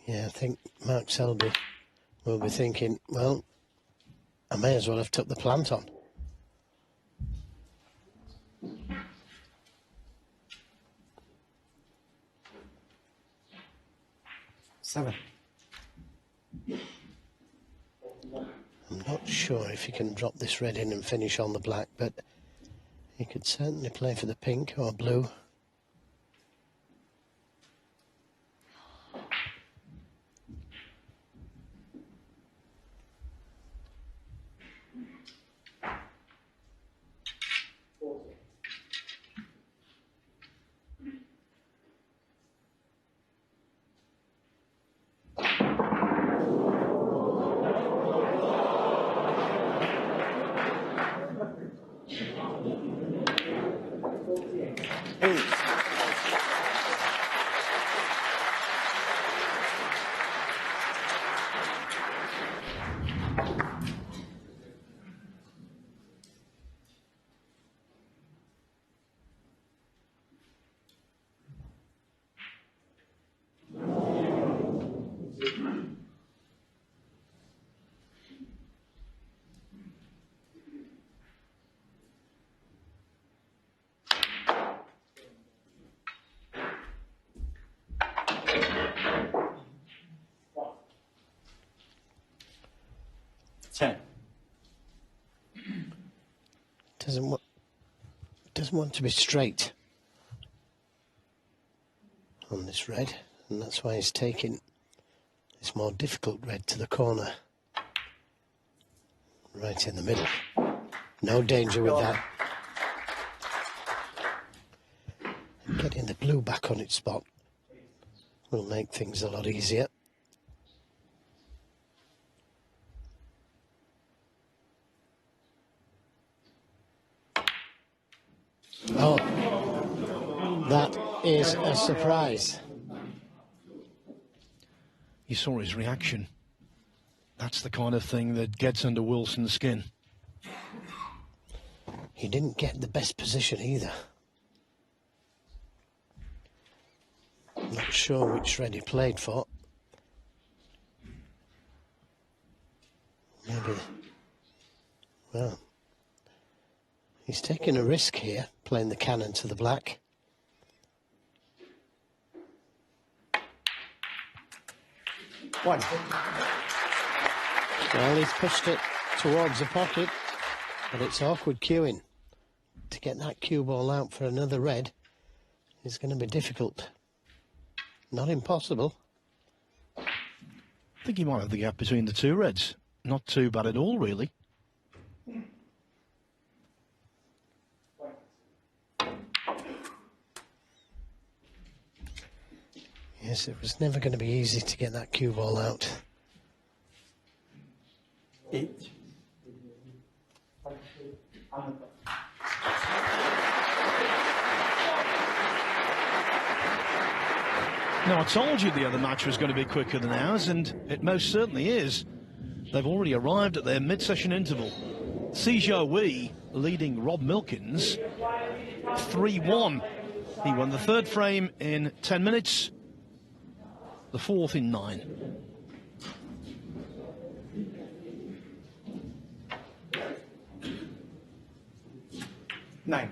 Yeah, I think Mark Selby will be thinking, well, I may as well have took the plant on. Seven. I'm not sure if he can drop this red in and finish on the black, but he could certainly play for the pink or blue. Doesn't want to be straight on this red, and that's why he's taking this more difficult red to the corner. Right in the middle. No danger with that. And getting the blue back on its spot will make things a lot easier. Oh, that is a surprise. You saw his reaction. That's the kind of thing that gets under Wilson's skin. He didn't get the best position either. Not sure which red he played for. Maybe, well, he's taking a risk here, playing the cannon to the black. One. Well, he's pushed it towards the pocket, but it's awkward queuing. To get that cue ball out for another red is going to be difficult. Not impossible. I think he might have the gap between the two reds. Not too bad at all, really. Yes, it was never going to be easy to get that cue ball out. 8. Now, I told you the other match was going to be quicker than ours, and it most certainly is. They've already arrived at their mid-session interval. Sijia Wee leading Rob Milkins 3-1. He won the third frame in 10 minutes, the fourth in 9. Nine.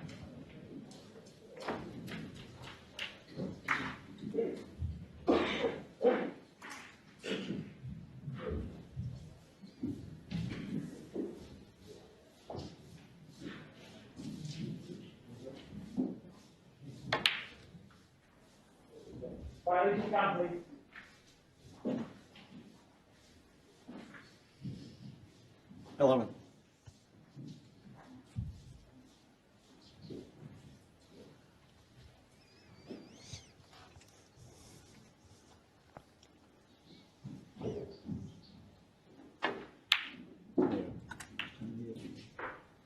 Eleven.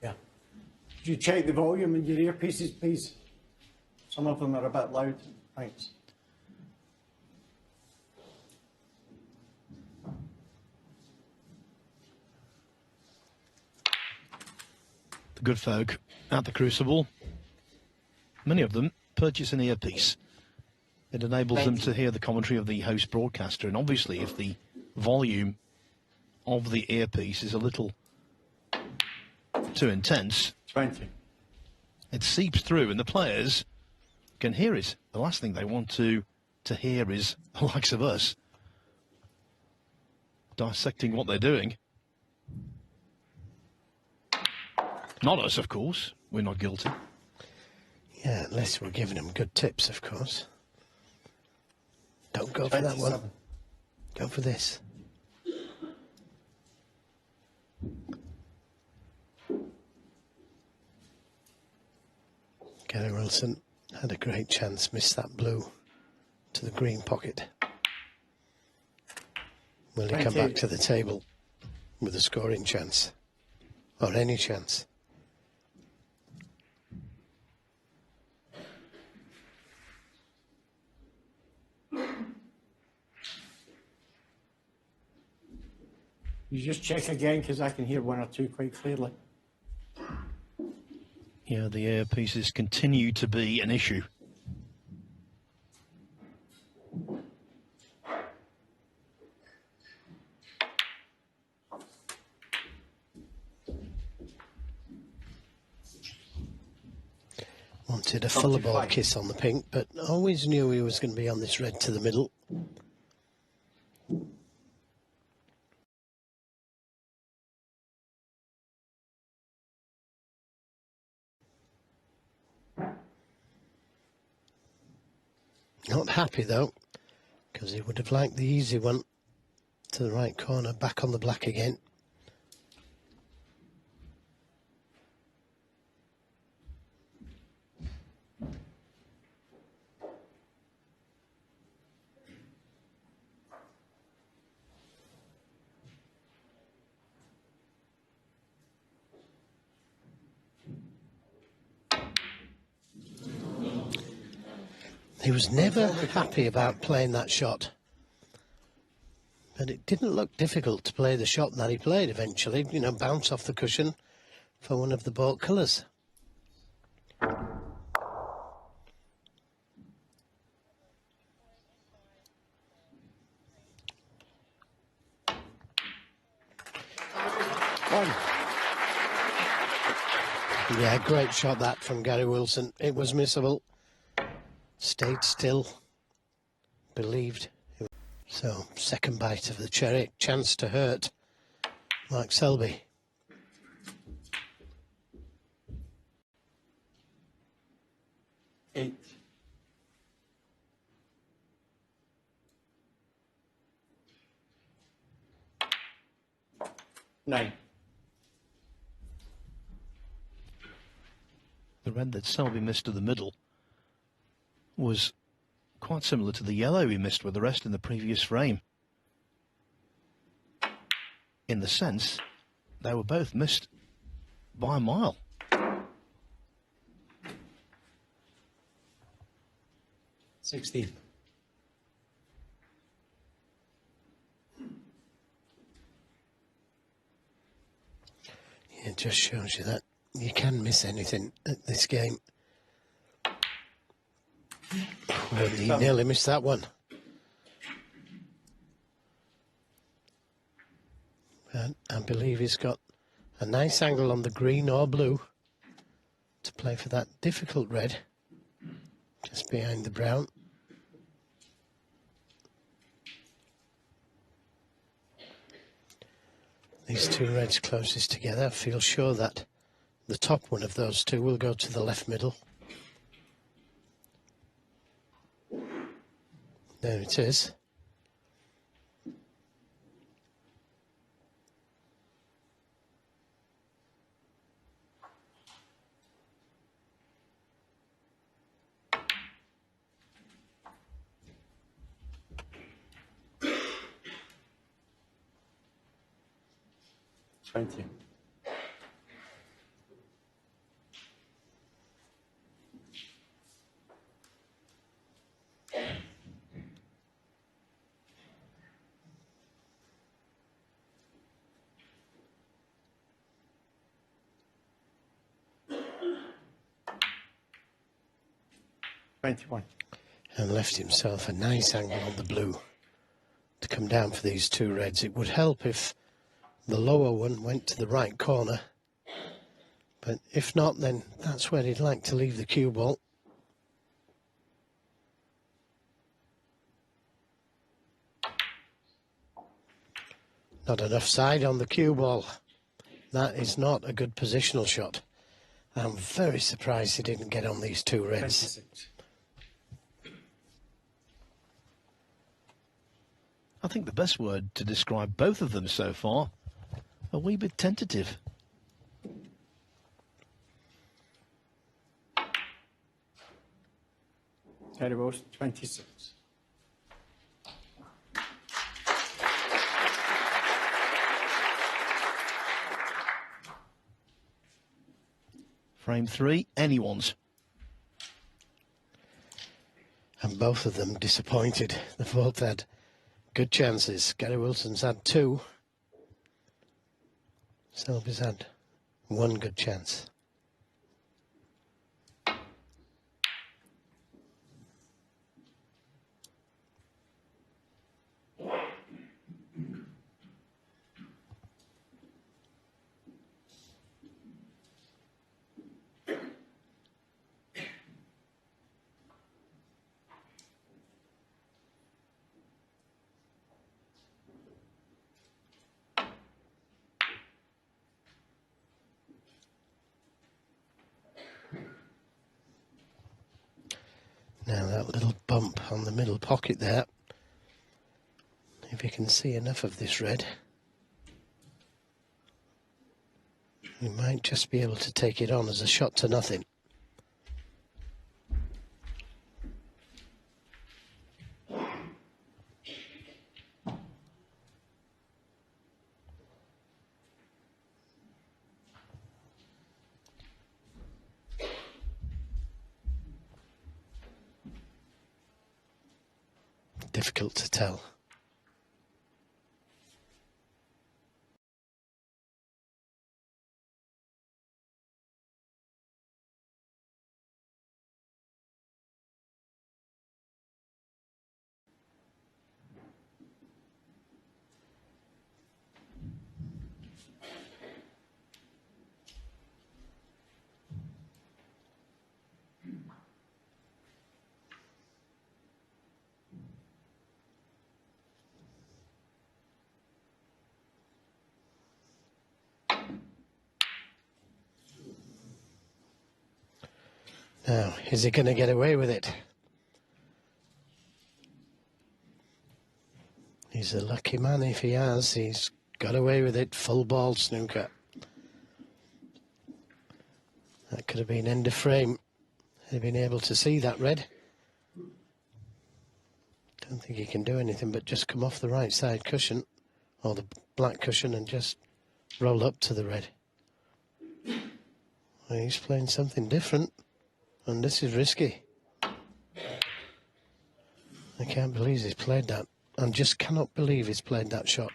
Yeah. Could you check the volume in your earpieces, please? Some of them are a bit loud. Thanks. The good folk at the Crucible, many of them purchase an earpiece. It enables them to hear the commentary of the host broadcaster, and obviously if the volume of the earpiece is a little too intense, 20. it seeps through and the players can hear it. The last thing they want to hear is the likes of us dissecting what they're doing. Not us, of course. We're not guilty. Yeah, unless we're giving them good tips, of course. Don't go for that one. 27. Go for this. Gary Wilson had a great chance, missed that blue to the green pocket. Will he come back to the table with a scoring chance? Or any chance? You just check again because I can hear one or two quite clearly. Yeah, the earpieces continue to be an issue. Wanted a fuller ball kiss on the pink, but always knew he was going to be on this red to the middle. Not happy though, because he would have liked the easy one to the right corner, back on the black again. He was never happy about playing that shot. But it didn't look difficult to play the shot that he played eventually. You know, bounce off the cushion for one of the baulk colours. Yeah, great shot that from Gary Wilson. It was missable. Stayed still. Believed. So, second bite of the cherry. Chance to hurt Mark Selby. Eight. Nine. The red that Selby missed to the middle was quite similar to the yellow he missed with the rest in the previous frame. In the sense, they were both missed by a mile. 16. It just shows you that you can miss anything at this game. Well, he nearly missed that one. And I believe he's got a nice angle on the green or blue to play for that difficult red just behind the brown. These two reds closest together. I feel sure that the top one of those two will go to the left middle. There it is. Thank you. And left himself a nice angle on the blue to come down for these two reds. It would help if the lower one went to the right corner, but if not, then that's where he'd like to leave the cue ball. Not enough side on the cue ball. That is not a good positional shot. I'm very surprised he didn't get on these two reds. 26. I think the best word to describe both of them so far, a wee bit tentative. Terry Wilson, 26. Frame 3, anyone's. And both of them disappointed. They've both had good chances. Gary Wilson's had 2. Selby's had 1 good chance. Now that little bump on the middle pocket there, if you can see enough of this red, you might just be able to take it on as a shot to nothing. Difficult to tell. Now, is he going to get away with it? He's a lucky man if he has. He's got away with it. Full ball snooker. That could have been end of frame. He'd been able to see that red. Don't think he can do anything but just come off the right side cushion, or the black cushion, and just roll up to the red. Well, he's playing something different, and this is risky. I can't believe he's played that. I just cannot believe he's played that shot.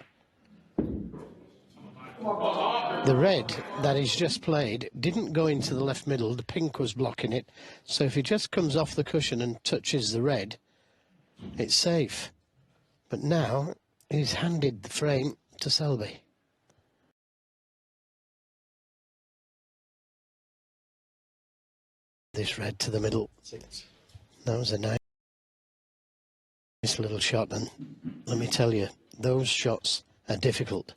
The red that he's just played didn't go into the left middle. The pink was blocking it. So if he just comes off the cushion and touches the red, it's safe. But now he's handed the frame to Selby. This red to the middle. 6. That was a nice little shot, and let me tell you, those shots are difficult.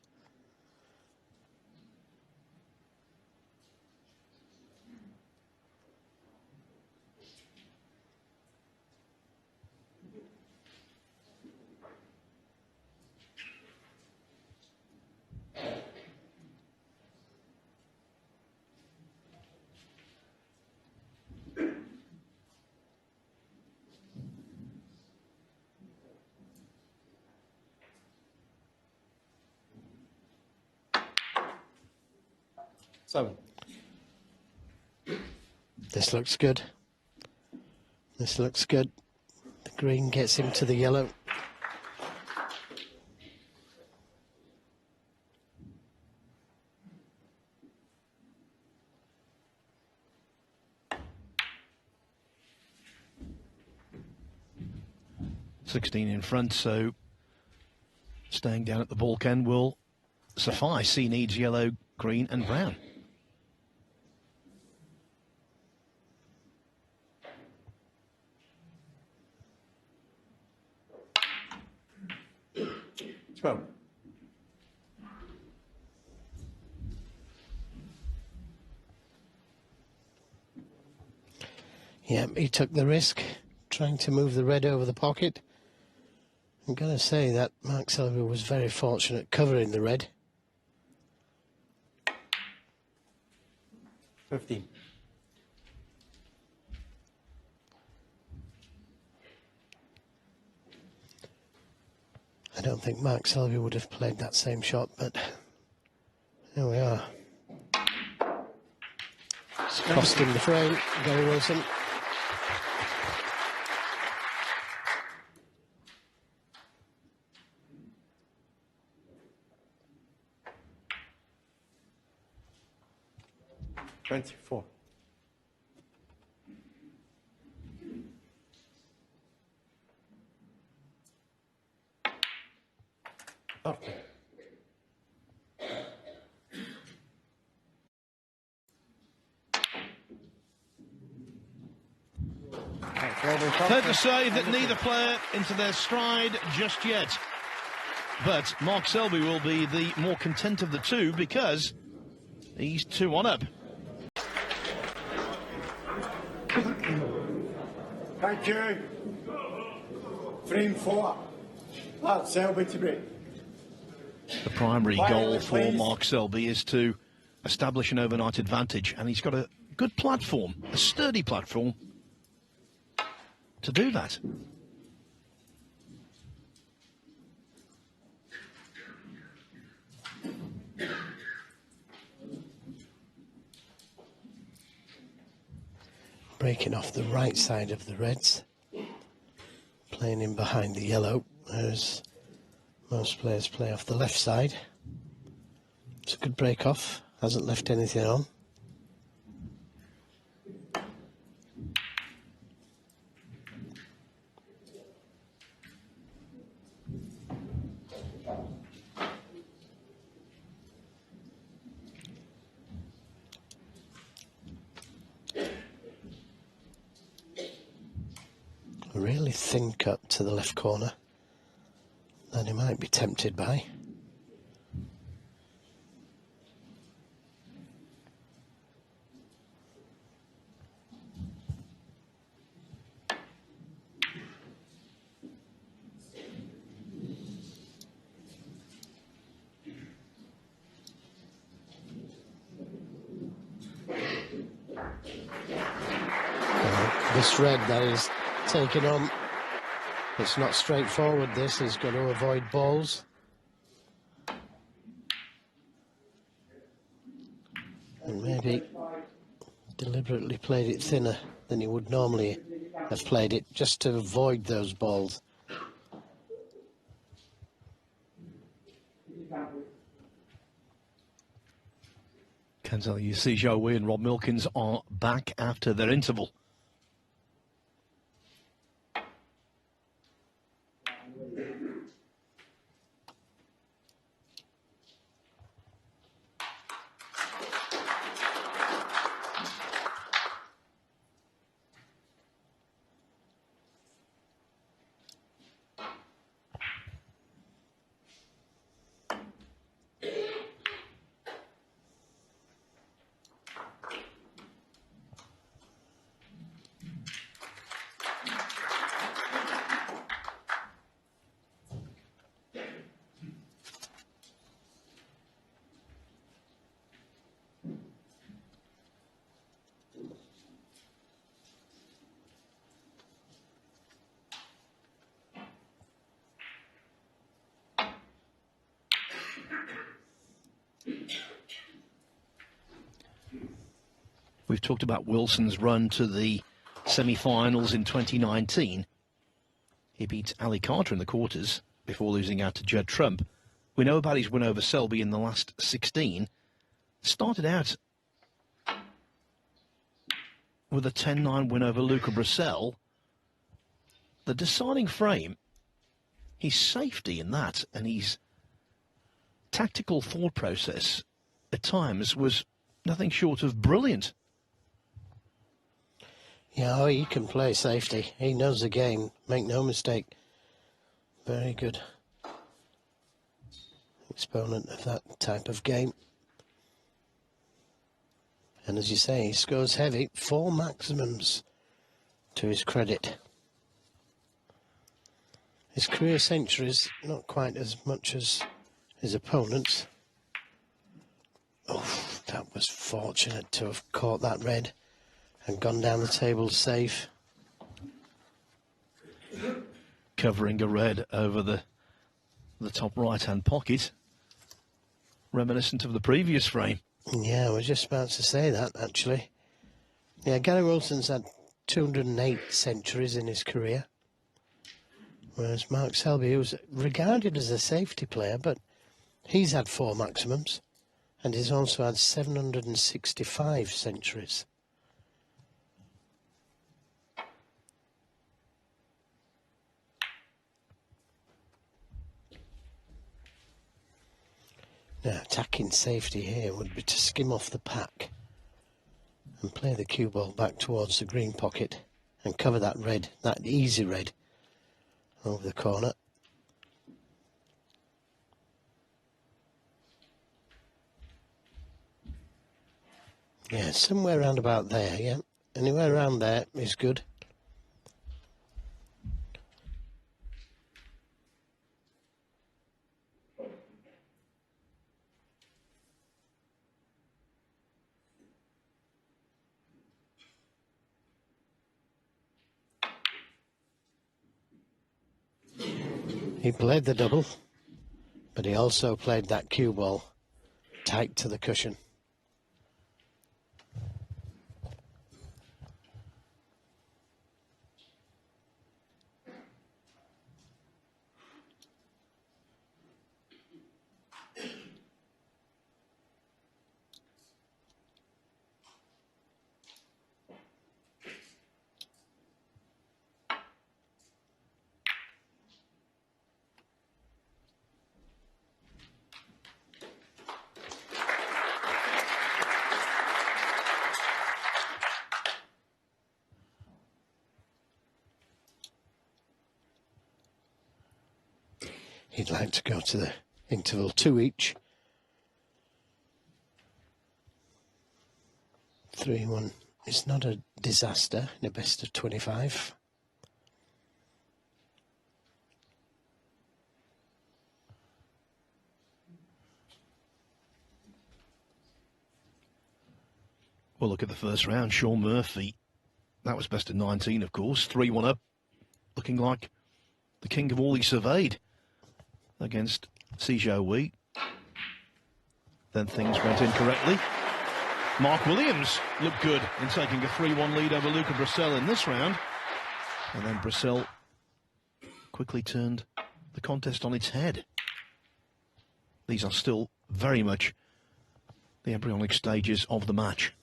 Seven. This looks good. This looks good. The green gets him to the yellow. .16 in front, so staying down at the balk end will suffice. He needs yellow, green and brown. Twelve. Yeah, he took the risk, trying to move the red over the pocket. I'm going to say that Mark Selby was very fortunate covering the red. 15. I don't think Mark Selby would have played that same shot, but here we are. It's cost him the frame, Gary Wilson. $24. Okay. Fair to say that neither player into their stride just yet. But Mark Selby will be the more content of the two because he's 2-1 up. Thank you. Frame 4. That's Selby to break. The primary Quietly, goal for please. Mark Selby is to establish an overnight advantage, and he's got a good platform, a sturdy platform, to do that. Breaking off the right side of the reds, playing in behind the yellow, as most players play off the left side. It's a good break off, hasn't left anything on. A really thin cut to the left corner that he might be tempted by. This red that he's taken on, it's not straightforward. This he's got to avoid balls. And maybe deliberately played it thinner than he would normally have played it, just to avoid those balls. Kenzel, you see Zhou Wei and Rob Milkins are back after their interval. We've talked about Wilson's run to the semi-finals in 2019. He beat Ali Carter in the quarters before losing out to Judd Trump. We know about his win over Selby in the last 16. Started out with a 10-9 win over Luca Brissell. The deciding frame, his safety in that and his tactical thought process at times was nothing short of brilliant. Yeah, oh, he can play safety. He knows the game, make no mistake. Very good exponent of that type of game. And as you say, he scores heavy, 4 maximums to his credit. His career centuries, not quite as much as his opponents. Oh, that was fortunate to have caught that red and gone down the table safe. Covering a red over the top right-hand pocket, reminiscent of the previous frame. Yeah, I was just about to say that, actually. Yeah, Gary Wilson's had 208 centuries in his career, whereas Mark Selby was regarded as a safety player, but he's had 4 maximums, and he's also had 765 centuries. Now, attacking safety here would be to skim off the pack and play the cue ball back towards the green pocket and cover that red, that easy red, over the corner. Yeah, somewhere around about there, yeah. Anywhere around there is good. He played the double, but he also played that cue ball tight to the cushion. He'd like to go to the interval 2 each. 3-1 is not a disaster in a best of 25. Well, look at the first round. Sean Murphy, that was best of 19, of course. 3-1 up, looking like the king of all he surveyed against Sijo Wee. Then things went incorrectly. Mark Williams looked good in taking a 3-1 lead over Luca Brissell in this round. And then Brissell quickly turned the contest on its head. These are still very much the embryonic stages of the match.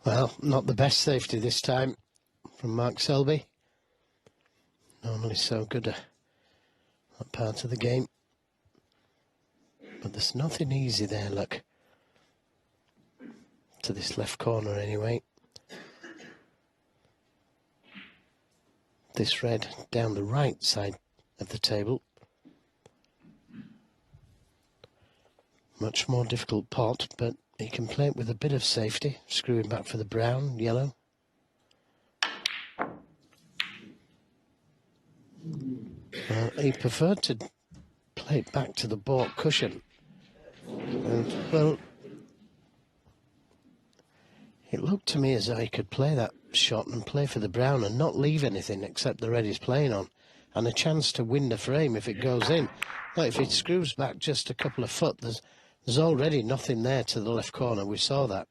Well, not the best safety this time from Mark Selby. Normally so good at that part of the game. But there's nothing easy there, look. To this left corner anyway. This red down the right side of the table. Much more difficult pot, but he can play it with a bit of safety, screwing back for the brown, yellow. Well, he preferred to play it back to the baulk cushion. And, well, it looked to me as though he could play that shot and play for the brown and not leave anything except the red he's playing on, and a chance to win the frame if it goes in. Like if it screws back just a couple of foot, there's already nothing there to the left corner. We saw that.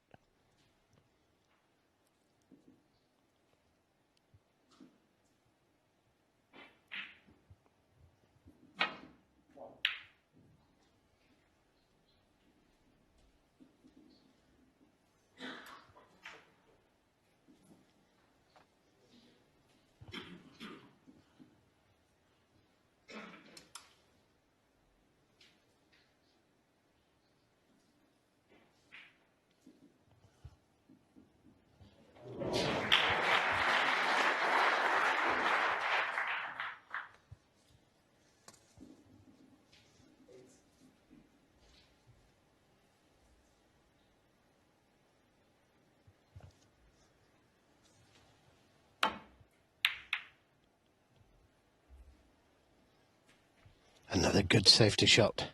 Another good safety shot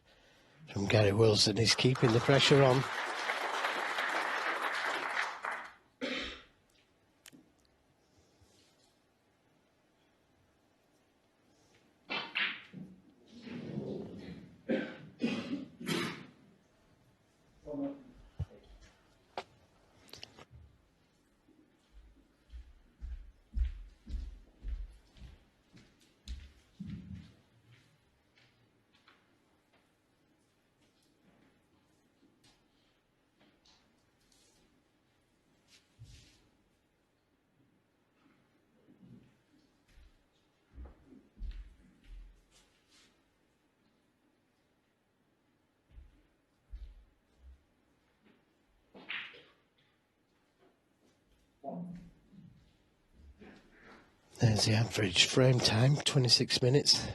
from Gary Wilson. He's keeping the pressure on. There's the average frame time, 26 minutes.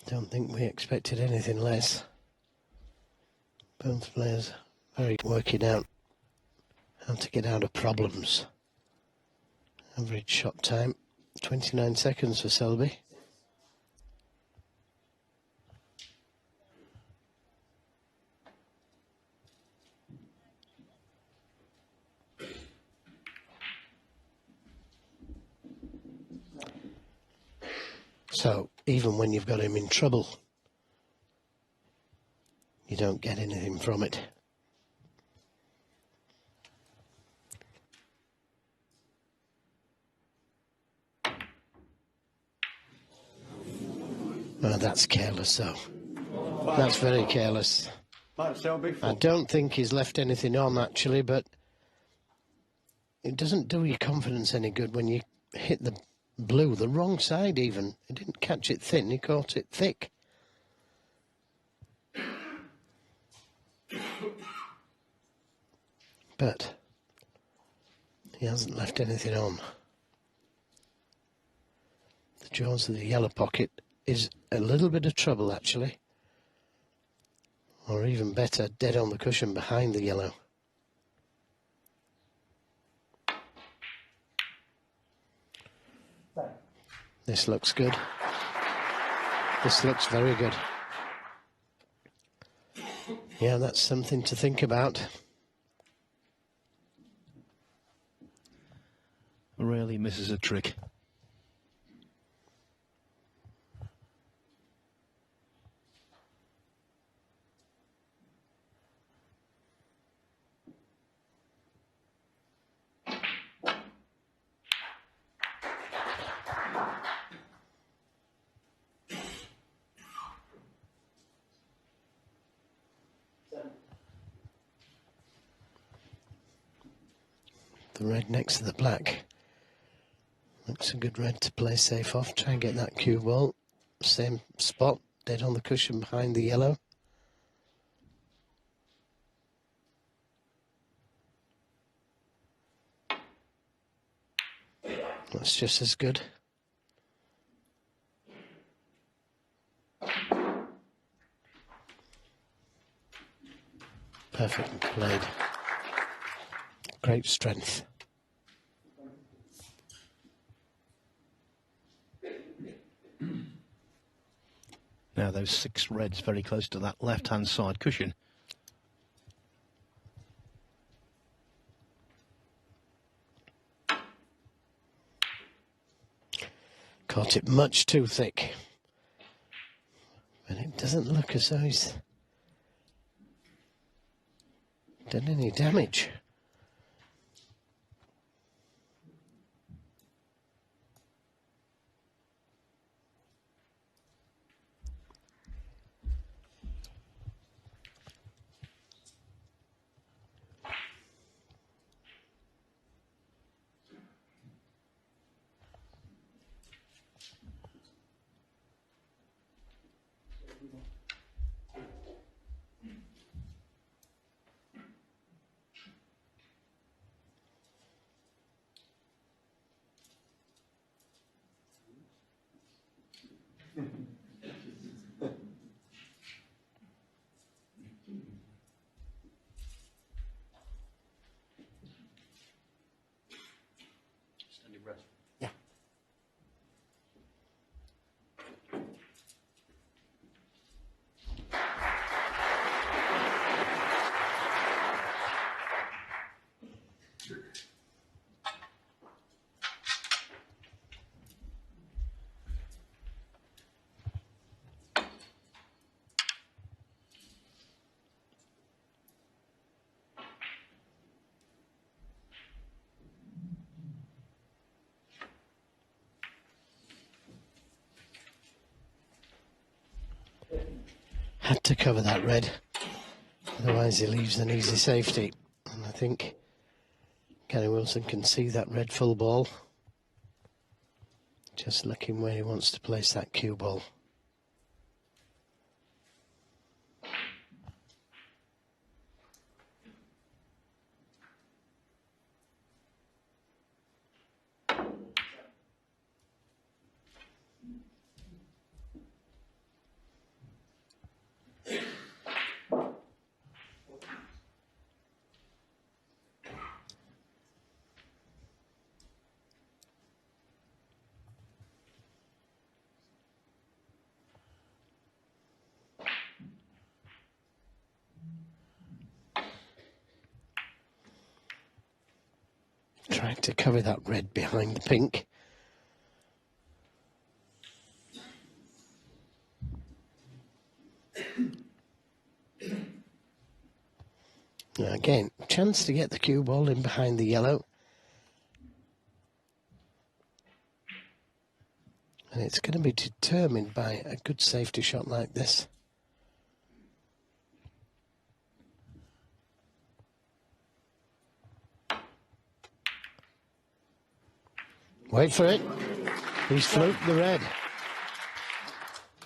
Don't think we expected anything less. Both players very working out how to get out of problems. Average shot time, 29 seconds for Selby. So, even when you've got him in trouble, you don't get anything from it. Oh, that's careless, though. That's very careless. Mark Selby. I don't think he's left anything on, actually, but it doesn't do your confidence any good when you hit the blue, the wrong side even. He didn't catch it thin, he caught it thick. But he hasn't left anything on. The jaws of the yellow pocket is a little bit of trouble, actually. Or even better, dead on the cushion behind the yellow. This looks good. This looks very good. Yeah, that's something to think about. Really misses a trick. The red next to the black. Looks a good red to play safe off. Try and get that cue ball. Same spot, dead on the cushion behind the yellow. That's just as good. Perfectly played. Great strength. Now those 6 reds very close to that left-hand side cushion. Caught it much too thick. But it doesn't look as though he's done any damage. Yeah. Had to cover that red, otherwise he leaves an easy safety. And I think Gary Wilson can see that red full ball. Just looking where he wants to place that cue ball. Trying to cover that red behind the pink. Now again, chance to get the cue ball in behind the yellow. And it's going to be determined by a good safety shot like this. Wait for it. He's fluked the red.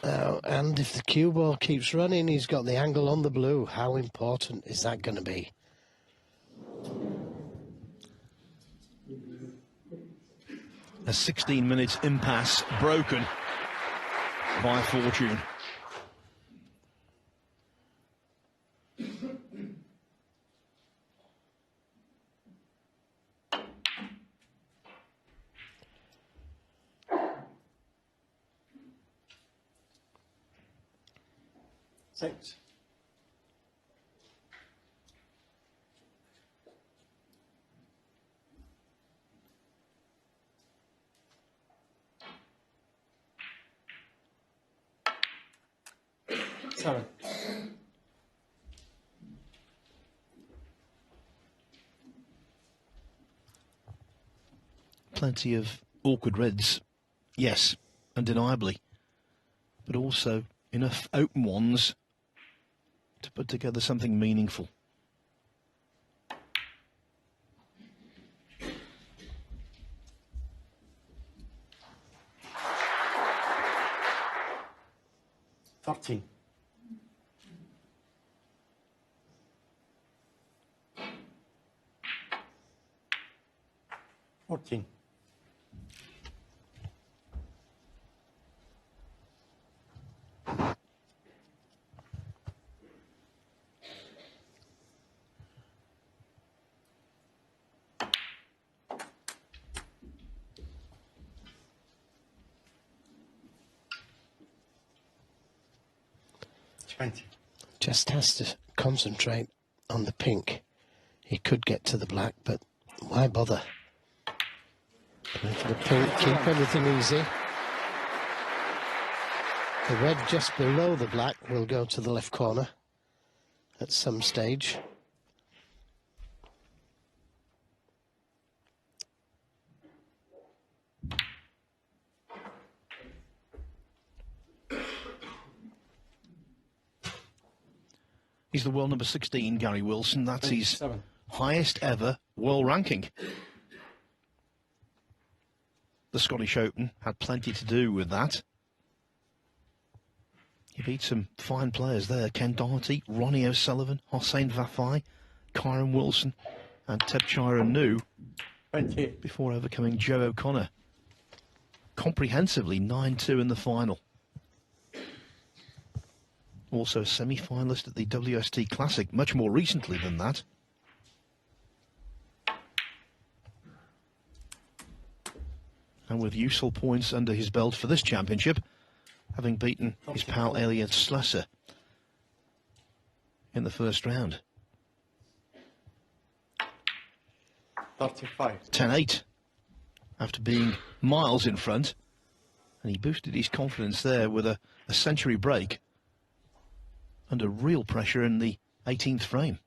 Now, and if the cue ball keeps running, he's got the angle on the blue. How important is that going to be? A 16-minute impasse broken by fortune. Six. Seven. Plenty of awkward reds, yes, undeniably, but also enough open ones to put together something meaningful. $13. 14. Just has to concentrate on the pink. He could get to the black, but why bother? Play for the pink, keep everything easy. The red just below the black will go to the left corner at some stage. He's the world number 16, Gary Wilson. That's his highest ever world ranking. The Scottish Open had plenty to do with that. He beat some fine players there. Ken Doherty, Ronnie O'Sullivan, Hossein Vafai, Kyron Wilson and Tepchira Nu before overcoming Joe O'Connor. Comprehensively 9-2 in the final. Also a semi-finalist at the WST Classic much more recently than that. And with useful points under his belt for this championship, having beaten his pal Elliot Slusser in the first round. 35. 10-8 after being miles in front, and he boosted his confidence there with a century break under real pressure in the 18th frame.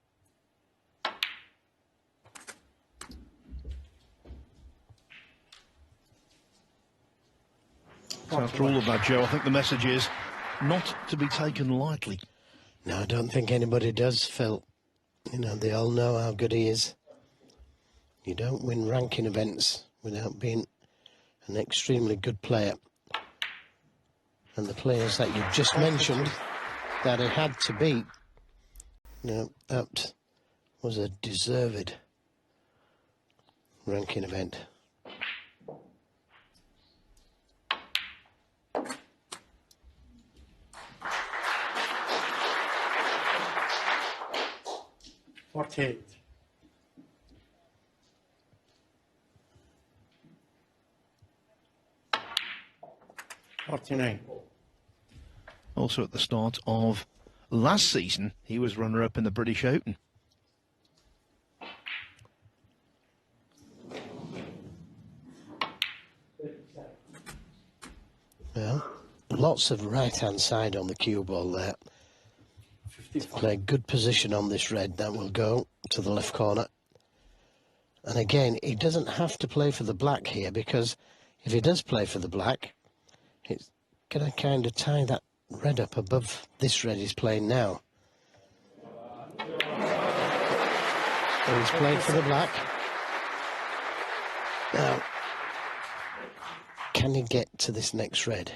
So after all of that, Joe, I think the message is not to be taken lightly. No, I don't think anybody does, Phil. You know, they all know how good he is. You don't win ranking events without being an extremely good player. And the players that you've just mentioned that he had to beat, you know, that was a deserved ranking event. .48. .49. Also at the start of last season, he was runner-up in the British Open. Well, lots of right-hand side on the cue ball there. To play good position on this red, that will go to the left corner. And again, he doesn't have to play for the black here, because if he does play for the black, it's going to kind of tie that red up above this red he's playing now. So he's played for the black. Now, can he get to this next red?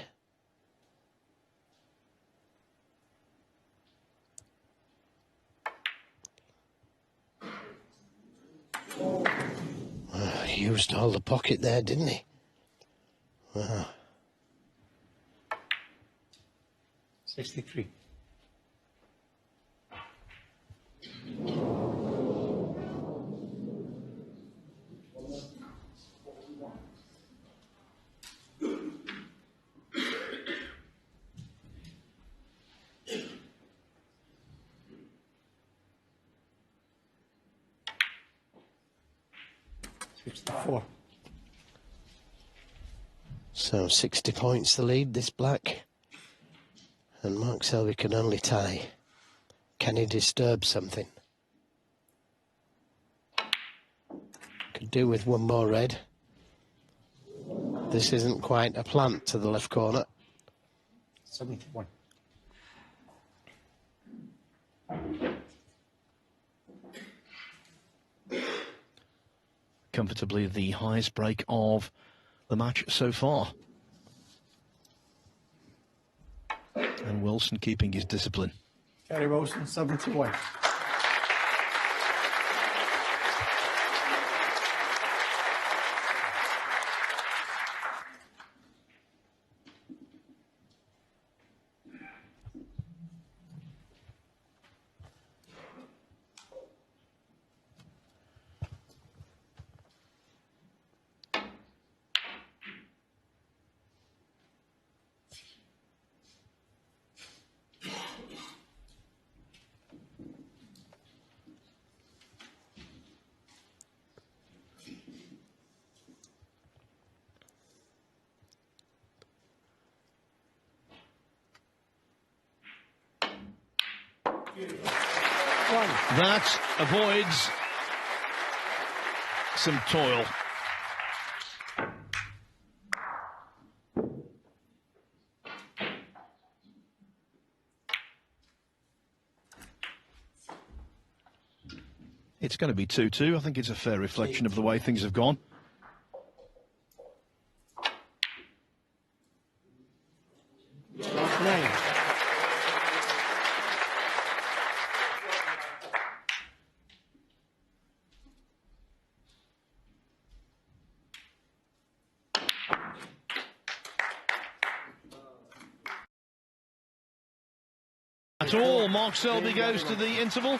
He used all the pocket there, didn't he? Wow. 63. So 60 points the lead, this black. And Mark Selby can only tie. Can he disturb something? Could do with one more red. This isn't quite a plant to the left corner. 71. Comfortably the highest break of the match so far. And Wilson keeping his discipline. Gary Wilson, 71. That avoids some toil. It's going to be 2-2. I think it's a fair reflection of the way things have gone. At all, Mark Selby goes to the interval.